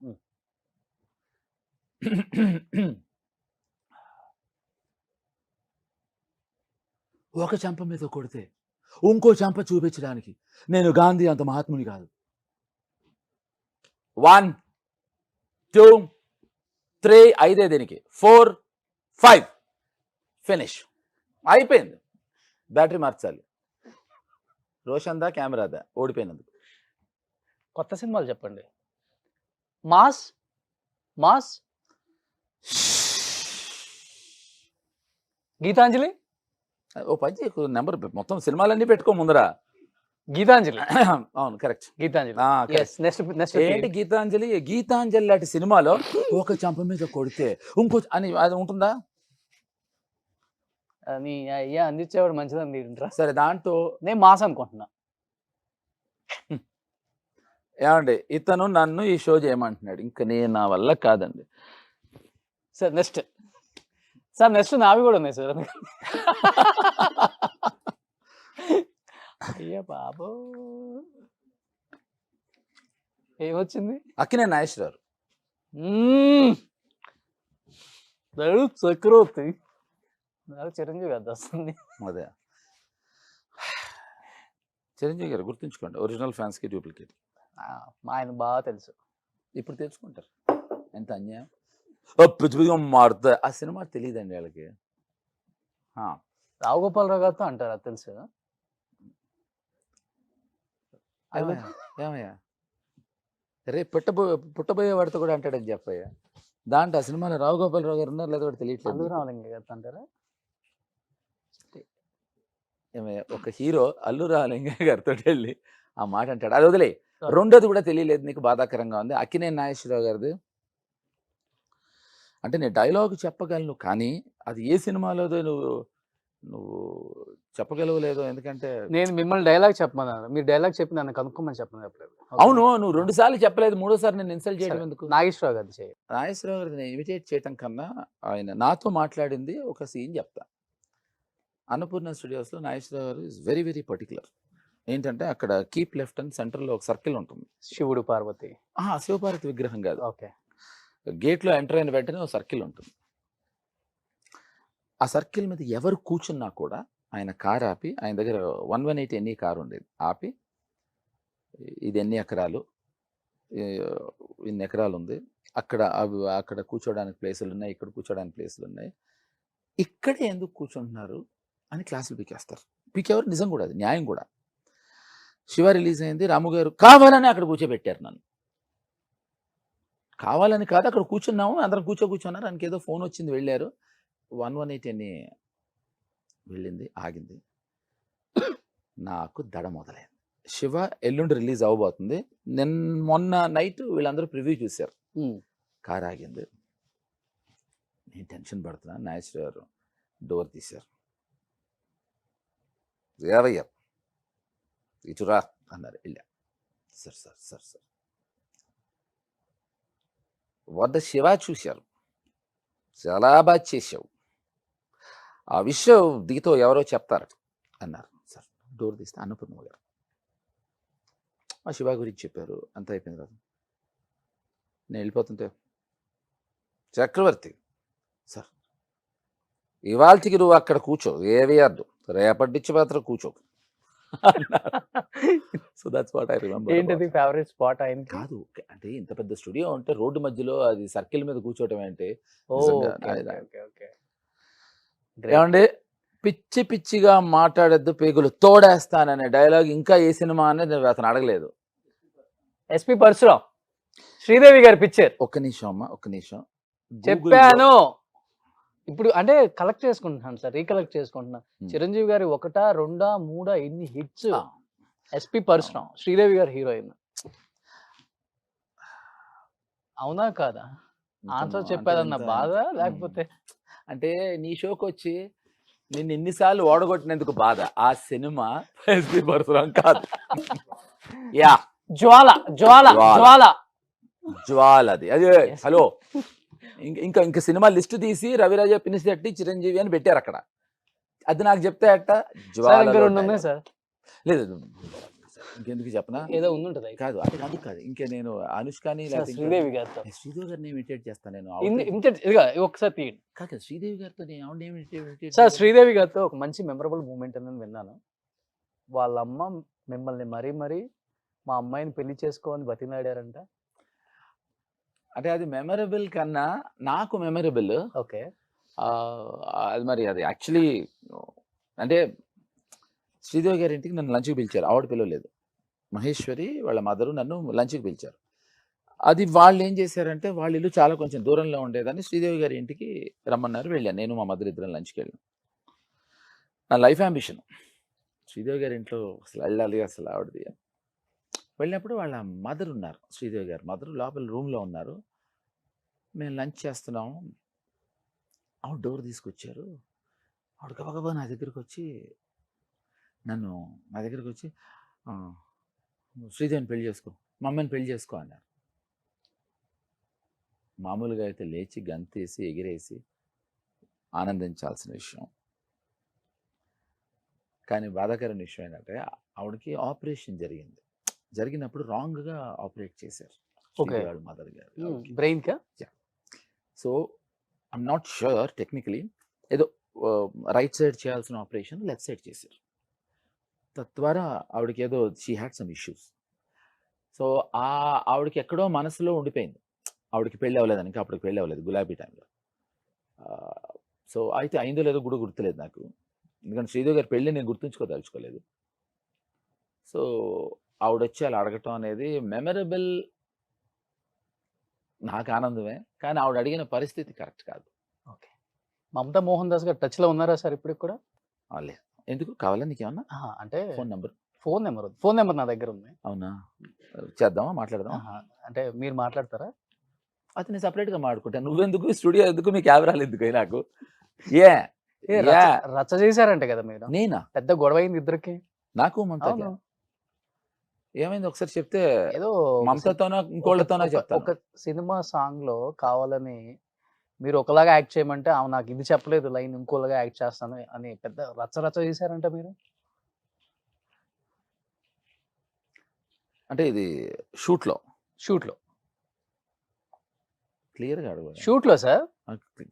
ఒక చెంప మీద కొడితే ఇంకో చెంప చూపించడానికి నేను గాంధీ అంత మహాత్ముని కాదు. 1 2 3 5 దీనికి 4 5 ఫినిష్ అయిపోయింది. బ్యాటరీ మార్చాలి. రోషన్ దా కెమెరాదా ఓడిపోయినందుకు. కొత్త సినిమాలు చెప్పండి. Mass mass Gitanjali. ఓ పని నెంబర్ మొత్తం సినిమాలన్నీ పెట్టుకో ముందర. గీతాంజలి. అవును కరెక్ట్. గీతాంజలి. నెక్స్ట్ ఏంటి గీతాంజలి? గీతాంజలి లాంటి సినిమాలో ఒక చంప మీద కొడితే ఇంకో అని అది ఉంటుందా? అని అయ్యా అందించేవాడు మంచిదని తింటరా. సరే దాంట్లో నేను మాస్ అనుకుంటున్నా. ఏమండి ఇతను నన్ను ఈ షో చేయమంటున్నాడు, ఇంకా నేను నా వల్ల కాదండి. Sir next. సార్ నెక్స్ట్ నావి కూడా ఉన్నాయి సార్. అయ్యా బాబో, ఏమొచ్చింది? అక్కినేని నాగేశ్వరరావు. చక్రవర్తి, నాకు చిరంజీవి అది వస్తుంది. అదే చిరంజీవి గారు గుర్తుంచుకోండి, ఒరిజినల్ ఫ్యాన్స్కి డూప్లికేట్. మా ఆయన బాగా తెలుసు. ఇప్పుడు తెలుసుకుంటారు ఎంత అన్యాయం. మారుతా ఆ సినిమా తెలియదండి వాళ్ళకి. రావు గోపాలరావు గారితో అంటారు, అది తెలుసు. ఏమయ్యా ఏమయ్యా రే పుట్టబోయే వాడితో కూడా అంటాడని చెప్పయ్యా. దాంట్లో ఆ సినిమాలో రావు గోపాలరావు గారు ఉన్నారు లేదా కూడా తెలియట్లేదు. అల్లు రామలింగ గారితో అంటారా? ఏమయ్యా ఒక హీరో అల్లు రామలింగ గారితో వెళ్ళి ఆ మాట అంటాడు, అది వదిలే. రెండోది కూడా తెలియలేదు నీకు, బాధాకరంగా ఉంది. అక్కినేని నాగేశ్వరరావు గారిది అంటే నేను డైలాగ్ చెప్పగలను కానీ అది ఏ సినిమాలోదో నువ్వు నువ్వు చెప్పగలవలేదో. ఎందుకంటే నేను మిమ్మల్ని డైలాగ్ చెప్పమన్నాను, మీరు డైలాగ్ చెప్పి నన్ను కనుక్కోమని చెప్పమని చెప్పలేదు. అవును, నువ్వు 2 సార్లు చెప్పలేదు, 3ఓసారి నేను ఇన్సల్ట్ చేయడం ఎందుకు? నాగేశ్వరరావు గారిది చేయి. నాగేశ్వరరావు గారిని నేను ఇమిటేట్ చేయటం కన్నా ఆయన నాతో మాట్లాడింది ఒక సీన్ చెప్తా. అన్నపూర్ణ స్టూడియోస్లో నాగేశ్వరరావు గారు ఇస్ వెరీ వెరీ పర్టికులర్. ఏంటంటే అక్కడ కీప్ లెఫ్ట్ అని సెంటర్లో ఒక సర్కిల్ ఉంటుంది. శివుడు పార్వతి, శివపార్వతి విగ్రహం కాదు. ఓకే. గేట్లో ఎంటర్ అయిన వెంటనే ఒక సర్కిల్ ఉంటుంది. ఆ సర్కిల్ మీద ఎవరు కూర్చున్నా కూడా ఆయన కారు ఆపి, ఆయన దగ్గర 118 ఎన్ని కారు ఉండేది, ఆపి ఇది ఎన్ని ఎకరాలు, ఇన్ని ఎకరాలు ఉంది, అక్కడ కూర్చోడానికి ప్లేసులు ఉన్నాయి, ఇక్కడ కూర్చోడానికి ప్లేసులు ఉన్నాయి, ఇక్కడే ఎందుకు కూర్చుంటున్నారు అని క్లాసులు పీకేస్తారు. పీకేవారు నిజం కూడా, అది న్యాయం కూడా. శివ రిలీజ్ అయింది, రాము గారు కావాలని అక్కడ కూర్చోబెట్టారు నన్ను. కావాలని కాదు, అక్కడ కూర్చున్నాము, అందరం కూర్చోన్నారు. ఆయనకి ఏదో ఫోన్ వచ్చింది, వెళ్ళారు. 118 ఎన్ని వెళ్ళింది, ఆగింది. నాకు దడ మొదలైంది. శివ ఎల్లుండి రిలీజ్ అవ్వబోతుంది. మొన్న నైట్ వీళ్ళందరూ ప్రివ్యూ చూశారు. కారు ఆగింది, నేను టెన్షన్ పడుతున్నా. నాగేశ్వర గారు డోర్ తీశారు. ఏవయ్యా ఇటురా అన్నారు. వెళ్ళా. సార్ సార్ సార్ సార్ వద్ద శివ చూశారు, చాలా బాగా చేసావు, ఆ విషయం దిగితో ఎవరో చెప్తారు అన్నారు. సార్ డోర్ తీస్తే అన్నపూర్ణ గారు ఆ శివ గురించి చెప్పారు. అంత అయిపోయింది కదా, నేను వెళ్ళిపోతుంటే చక్రవర్తి సార్ ఇవాళకి నువ్వు అక్కడ కూర్చో, ఏవి అద్దు, రేపటి నుంచి మాత్రం కూర్చో. So that's what I remember. ఏంటది ఫేవరెట్ స్పాట్ ఆయన? కాదు అంటే ఇంత పెద్ద స్టూడియో ఉంటే రోడ్డు మధ్యలో అది సర్కిల్ మీద కూర్చోవటం అంటే ఏమండి, పిచ్చి పిచ్చిగా మాట్లాడద్దు, పేగులు తోడేస్తాననే డైలాగ్ ఇంకా ఏ సినిమా అనేది అతను అడగలేదు. ఎస్పి పరశురాం, శ్రీదేవి గారి పిక్చర్. ఒక్క నిమిషం అమ్మా, ఒక్క నిమిషం చెప్పాను. ఇప్పుడు అంటే కలెక్ట్ చేసుకుంటున్నాను సార్, రీకలెక్ట్ చేసుకుంటున్నాను. చిరంజీవి గారి 1, 2, 3 ఇన్ని హిట్స్. ఎస్పి పరశురాం, శ్రీదేవి గారి హీరోయిన్. అవునా కాదా? ఆన్సర్ చెప్పాదన్న బాధ, లేకపోతే అంటే నీ షోకి వచ్చి నిన్ను ఎన్నిసార్లు ఓడగొట్టినందుకు బాధ. ఆ సినిమా ఎస్పి పరశురాం కాదు. యా జ్వాల జ్వాల జ్వాల జ్వాల అది అదే. హలో, ఇంకా సినిమా లిస్ట్ తీసి రవిరాజ పినిశెట్టి చిరంజీవి అని పెట్టారు అక్కడ. అది నాకు చెప్తే అట్ట జ్వాల సార్. లేదు ఇంకెందుకు చెప్పనా, ఏదో ఉండుంటది. కాదు అది కాదు కాదు, ఇంకా నేను అనుష్కని శ్రీదేవి గారితో, శ్రీదేవి గారిని ఇమిటేట్ చేస్తాను నేను. ఒకసారి తీయండి. కాదు శ్రీదేవి గారితో నేను ఆవిడ సార్, శ్రీదేవి గారితో ఒక మంచి మెమరబుల్ మూమెంట్ అని విన్నాను. వాళ్ళ అమ్మ మిమ్మల్ని మరీ మా అమ్మాయిని పెళ్లి చేసుకోని బతిలాడారంట. అంటే అది మెమరబుల్ కన్నా నాకు మెమరబుల్. ఓకే, అది మరి అది యాక్చువల్లీ అంటే శ్రీదేవి గారి ఇంటికి నన్ను లంచ్కి పిలిచారు, ఆవిడ పిలవలేదు. మహేశ్వరి వాళ్ళ మదరు నన్ను లంచ్కి పిలిచారు. అది వాళ్ళు ఏం చేశారంటే, వాళ్ళ ఇల్లు చాలా కొంచెం దూరంలో ఉండేదని శ్రీదేవి గారి ఇంటికి రమ్మన్నారు. వెళ్ళాను, నేను మా మదర్ ఇద్దరం లంచ్కి వెళ్ళాను. నా లైఫ్ అంబిషన్ శ్రీదేవి గారి ఇంట్లో అసలు వెళ్ళాలి, అసలు ఆవిడది. వెళ్ళినప్పుడు వాళ్ళ మదర్ ఉన్నారు, శ్రీదేవి గారు మదరు లోపల రూమ్లో ఉన్నారు. మేము లంచ్ చేస్తున్నాము, ఆవిడ డోర్ తీసుకొచ్చారు. ఆవిడ గబగబా నా దగ్గరికి వచ్చి శ్రీదేవిని పెళ్లి చేసుకో, మా అమ్మని పెళ్లి చేసుకో అన్నారు. మామూలుగా అయితే లేచి గంతేసి ఎగిరేసి ఆనందించాల్సిన విషయం, కానీ బాధాకరమైన విషయం ఏంటంటే ఆవిడకి ఆపరేషన్ జరిగినప్పుడు రాంగ్గా ఆపరేట్ చేశారు ఓకే. శ్రీదేవి వాళ్ళ మదర్ గారు ఆవిడకి. బ్రెయిన్ కా so I'm not sure technically ఏదో రైట్ సైడ్ చేయాల్సిన ఆపరేషన్ లెఫ్ట్ సైడ్ చేశారు. తద్వారా ఆవిడకి ఏదో she had some issues. So ఆవిడకి ఎక్కడో మనసులో ఉండిపోయింది ఆవిడకి పెళ్ళి అవ్వలేదని. ఇంకా అప్పటికి పెళ్ళి అవ్వలేదు గులాబీ టైంలో. సో అయితే అయిందో లేదో కూడా గుర్తులేదు నాకు, ఎందుకంటే శ్రీదేవి గారి పెళ్ళి నేను గుర్తుంచుకోదలుచుకోలేదు. సో ఆవిడ వచ్చి అలా అడగటం అనేది మెమరబుల్, నాకు ఆనందమే. కానీ ఆవిడ అడిగిన పరిస్థితి కరెక్ట్ కాదు. ఓకే. మమతా మోహన్ దాస్ గారు టచ్ లో ఉన్నారా సార్ ఇప్పటికి కూడా? లేదు. ఎందుకు కావాలా నీకేమన్నా అంటే ఫోన్ నెంబర్? ఫోన్ నెంబర్ నా దగ్గర ఉంది. అవునా, చేద్దామా, మాట్లాడదామా? అంటే మీరు మాట్లాడతారా? అది నేను సపరేట్గా మాట్లాడుకుంటాను. నువ్వెందుకు స్టూడియో ఎందుకు, మీ కెమెరాలు ఎందుకు నాకు? రచ్చ చేశారంటే కదా మీరు? నేనా? పెద్ద గొడవ అయింది ఇద్దరికి. నాకు మమతకి ఏమైంది ఒకసారి చెప్తే? ఏదో మమతతోనో ఇంకోళ్ళతోనో చెప్తాను. ఒక సినిమా సాంగ్ లో కావాలని మీరు ఒకలాగా యాక్ట్ చేయమంటే ఆమె నాకు ఇది చెప్పలేదు లైన్, ఇంకోలాగా యాక్ట్ చేస్తాను అని పెద్ద రచ్చ చేశారంట మీరు. అంటే ఇది షూట్ లో క్లియర్ గా అడగ, షూట్ లో సార్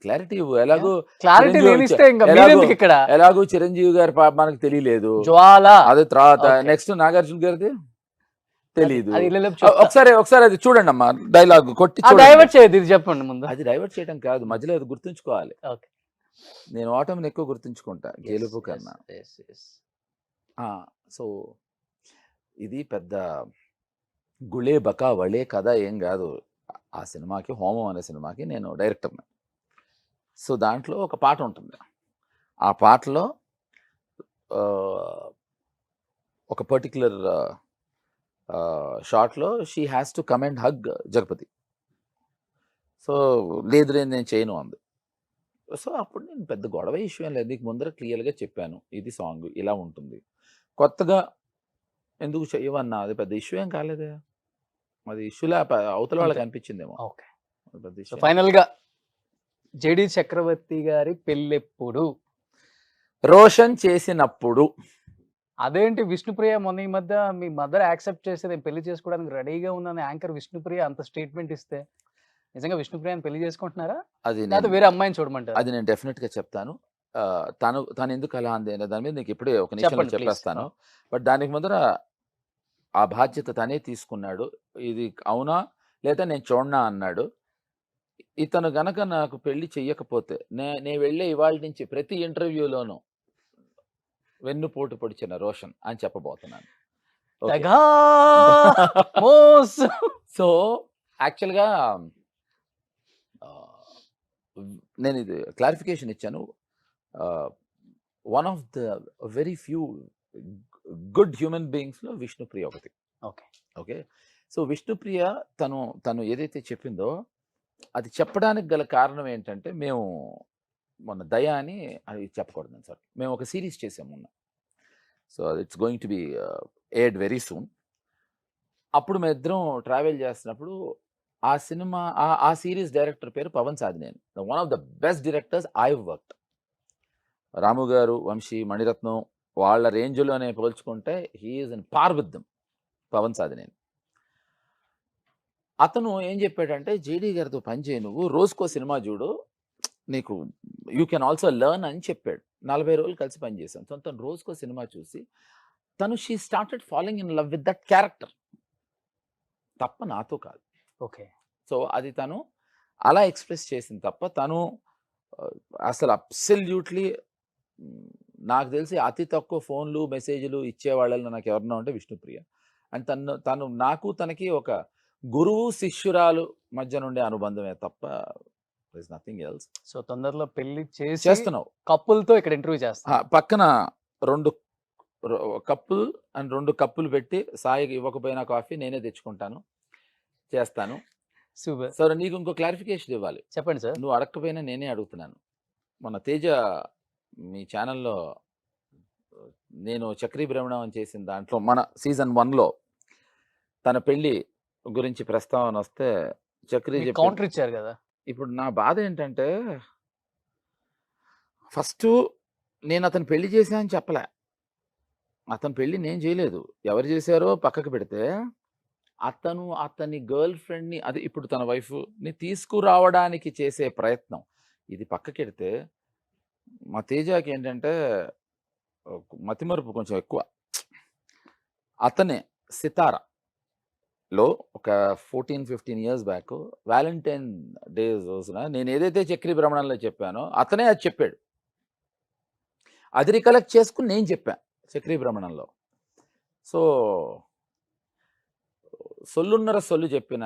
క్లారిటీ ఎలాగో క్లారిటీ తెలిస్తే ఇంకా మీరెందుకు ఇక్కడ? ఎలాగో చిరంజీవి గారి పాప మనకు తెలియలేదు, జ్వాల అదే తర్వాత నెక్స్ట్ నాగార్జున గారిది తెలియదు. ఒకసారి అది చూడండి అమ్మా, డైలాగ్ కొట్టి డైవర్ట్ చేయదు, ఇది చెప్పండి ముందు. అది డైవర్ట్ చేయడం కాదు, మధ్యలో అది గుర్తుంచుకోవాలి. నేను ఓటమిని ఎక్కువ గుర్తుంచుకుంటా గెలుపు కన్నా. సో ఇది పెద్ద గుళే బకా వళే కథ ఏం కాదు. ఆ సినిమాకి, హోమం అనే సినిమాకి నేను డైరెక్టర్ని. సో దాంట్లో ఒక పాట ఉంటుంది. ఆ పాటలో ఒక పర్టిక్యులర్ షార్ట్లో she has to come and hug Jagapathi. So లేదు నేను చేయను అంది. సో అప్పుడు నేను పెద్ద గొడవ ఇష్యూ ఏం లేదు, నీకు ముందర క్లియర్గా చెప్పాను ఇది సాంగ్ ఇలా ఉంటుంది, కొత్తగా ఎందుకు చెయ్యవన్నా, అది పెద్ద ఇష్యూ ఏం కాలేదే. అది ఇష్యూలా అవతల వాళ్ళకి అనిపించిందేమో. ఓకే. ఫైనల్ గా జేడి చక్రవర్తి గారి పెళ్ళెప్పుడు? రోషన్ చేసినప్పుడు. అదేంటి విష్ణుప్రియ మొన్న ఈ మధ్య మీ మదర్ యాక్సెప్ట్ చేస్తే నేను పెళ్లి చేసుకోవడానికి రెడీగా ఉన్నాను యాంకర్ విష్ణుప్రియ అంత స్టేట్మెంట్ ఇస్తే నిజంగా విష్ణుప్రియని పెళ్లి చేసుకుంటున్నారా? అది వేరే అమ్మాయిని చూడమంటారు? అది నేను డెఫినెట్ గా చెప్తాను. తను ఎందుకు అలా అంది అనే దాని మీద నీకు ఇప్పుడే ఒక నిమిషంలో చెప్పేస్తాను. బట్ దానికి ముందర ఆ బాధ్యత తనే తీసుకున్నాడు. ఇది అవునా లేదా నేను చూడనా అన్నాడు. ఇతను గనక నాకు పెళ్లి చెయ్యకపోతే నేను వెళ్ళే ఇవాళ నుంచి ప్రతి ఇంటర్వ్యూలోనూ వెన్నుపోటు పొడిచిన రోషన్ అని చెప్పబోతున్నాను. సో యాక్చువల్గా నేను ఇది క్లారిఫికేషన్ ఇచ్చాను. One of the very few good human బీయింగ్స్లో విష్ణుప్రియ ఒకటి. ఓకే. సో విష్ణుప్రియ తను ఏదైతే చెప్పిందో అది చెప్పడానికి గల కారణం ఏంటంటే, మేము మొన్న దయ అని, అది చెప్పకూడదు సార్, మేము ఒక సిరీస్ చేసాము మొన్న. So it's going to be aired very soon. అప్పుడు మేము ఇద్దరం ట్రావెల్ చేస్తున్నప్పుడు ఆ సినిమా ఆ సిరీస్ డైరెక్టర్ పేరు Pavan Sadhineni, one of the best directors I worked. Ramu గారు, వంశీ, మణిరత్నం వాళ్ళ రేంజ్లోనే పోల్చుకుంటే he is in par with them Pavan Sadhineni. అతను ఏం చెప్పాడంటే, జేడీ గారితో పనిచేయి, నువ్వు రోజుకో సినిమా చూడు, నీకు యూ కెన్ ఆల్సో లెర్న్ అని చెప్పాడు. 40 రోజులు కలిసి పనిచేశాం. సో తను రోజుకో సినిమా చూసి she started following in love with that character, తప్ప నాతో కాదు. ఓకే. సో అది తను అలా ఎక్స్ప్రెస్ చేసింది తప్ప తను అసలు అబ్సల్యూట్లీ నాకు తెలిసి అతి తక్కువ ఫోన్లు మెసేజ్లు ఇచ్చేవాళ్ళని నాకు ఎవరన్నా ఉంటే విష్ణుప్రియ. అండ్ తను నాకు తనకి ఒక గురువు శిష్యురాలు మధ్య నుండే అనుబంధమే తప్ప నథింగ్ ఎల్స్. సో తొందరలో పెళ్లి చేస్తున్నావు కప్పులతో ఇక్కడ ఇంటర్వ్యూ చేస్తా. పక్కన 2 కప్పులు అండ్ 2 కప్పులు పెట్టి సాయికి ఇవ్వకపోయినా కాఫీ నేనే తెచ్చుకుంటాను, చేస్తాను. సూపర్. సరే, నీకు ఇంకో క్లారిఫికేషన్ ఇవ్వాలి. చెప్పండి సార్. నువ్వు అడగకపోయినా నేనే అడుగుతున్నాను. మన తేజ మీ ఛానల్లో నేను చక్రీ భ్రమణం చేసిన దాంట్లో మన సీజన్ 1లో తన పెళ్ళి గురించి ప్రస్తావన వస్తే చక్రీ కౌంటర్ ఇచ్చారు కదా. ఇప్పుడు నా బాధ ఏంటంటే, ఫస్ట్ నేను అతను పెళ్లి చేశా అని చెప్పలే, అతని పెళ్లి నేను చేయలేదు. ఎవరు చేశారో పక్కకు పెడితే, అతను అతని గర్ల్ ఫ్రెండ్‌ని అది ఇప్పుడు తన వైఫ్‌ని తీసుకురావడానికి చేసే ప్రయత్నం. ఇది పక్కకెడితే మా తేజకి ఏంటంటే మతిమరుపు కొంచెం ఎక్కువ. అతనే 'సితార'లో ఒక 14, 15 ఇయర్స్ బ్యాక్ వాలంటైన్ డే రోజున నేను ఏదైతే 'చక్రీ భ్రమణంలో' చెప్పానో అతనే అది చెప్పాడు. అది రికలెక్ట్ చేసుకొని నేను చెప్పా 'చక్రీ భ్రమణంలో'. సో, సొల్లున్నర సొల్లు చెప్పిన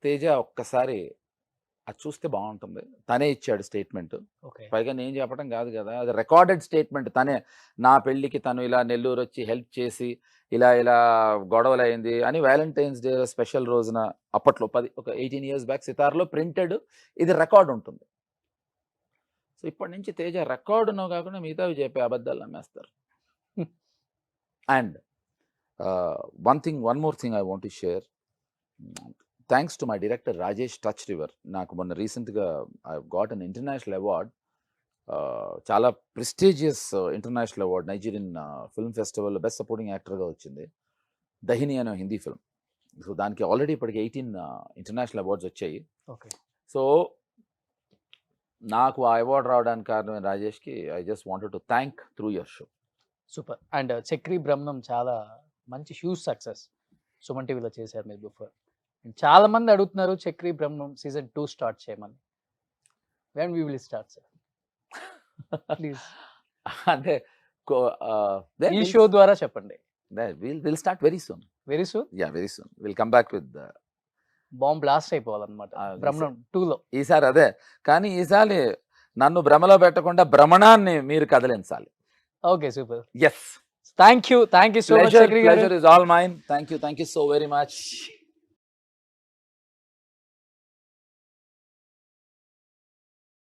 తేజ ఒక్కసారి అది చూస్తే బావుంటుంది. తనే ఇచ్చాడు స్టేట్మెంట్. ఓకే. పైగా నేను చెప్పడం కాదు కదా! అది రికార్డెడ్ స్టేట్మెంట్. తనే నా పెళ్ళికి తను ఇలా నెల్లూరొచ్చి హెల్ప్ చేసి, ఇలా గొడవలయింది అని వాలంటైన్స్ డే స్పెషల్ రోజున అప్పట్లో ఒక 18 ఇయర్స్ బ్యాక్ 'సితార్‌లో' ప్రింటెడ్ ఇది రికార్డ్ ఉంటుంది. సో, ఇప్పటి నుంచి తేజ రికార్డునో కాకుండా మిగతావి చెప్పే అబద్ధాలు నమ్మేస్తారు. And one more thing I want to share. Thanks to my director Rajesh Touchriver. నాకు మొన్న రీసెంట్‌గా I got an international award. చాలా prestigious international award Nigerian film ఫెస్టివల్‌లో బెస్ట్ సపోర్టింగ్ యాక్టర్‌గా వచ్చింది. 'దహిని' అనే హిందీ ఫిల్మ్. సో, దానికి ఆల్రెడీ ఇప్పటికి 18 ఇంటర్నేషనల్ అవార్డ్స్ వచ్చాయి. ఓకే. సో, నాకు ఆ అవార్డ్ రావడానికి కారణమైన రాజేష్‌కి I just wanted to thank through your show. Super. And 'Chakri Brahmam' చాలా మంచి హ్యూజ్ సక్సెస్. సుమన్ టీవీలో చేశారు మీరు బిఫోర్. చాలా మంది అడుగుతున్నారు 'చక్రీ బ్రహ్మం' సీజన్ 2 స్టార్ట్ చేయమని. When we will start sir? Please. అంటే ఈ షో ద్వారా చెప్పండి. Will start very soon. Very soon. Yeah, very soon. Will come back with bomb blast అయిపోవాలన్నమాట బ్రహ్మం 2లో. ఈసారి అదే. కానీ ఈసారి నన్ను భ్రమలో పెట్టకుండా భ్రమణాన్ని మీరు కదిలించాలి. Okay, super. Yes. Thank you so much Chakri గారు. Pleasure is all mine. Thank you so very much.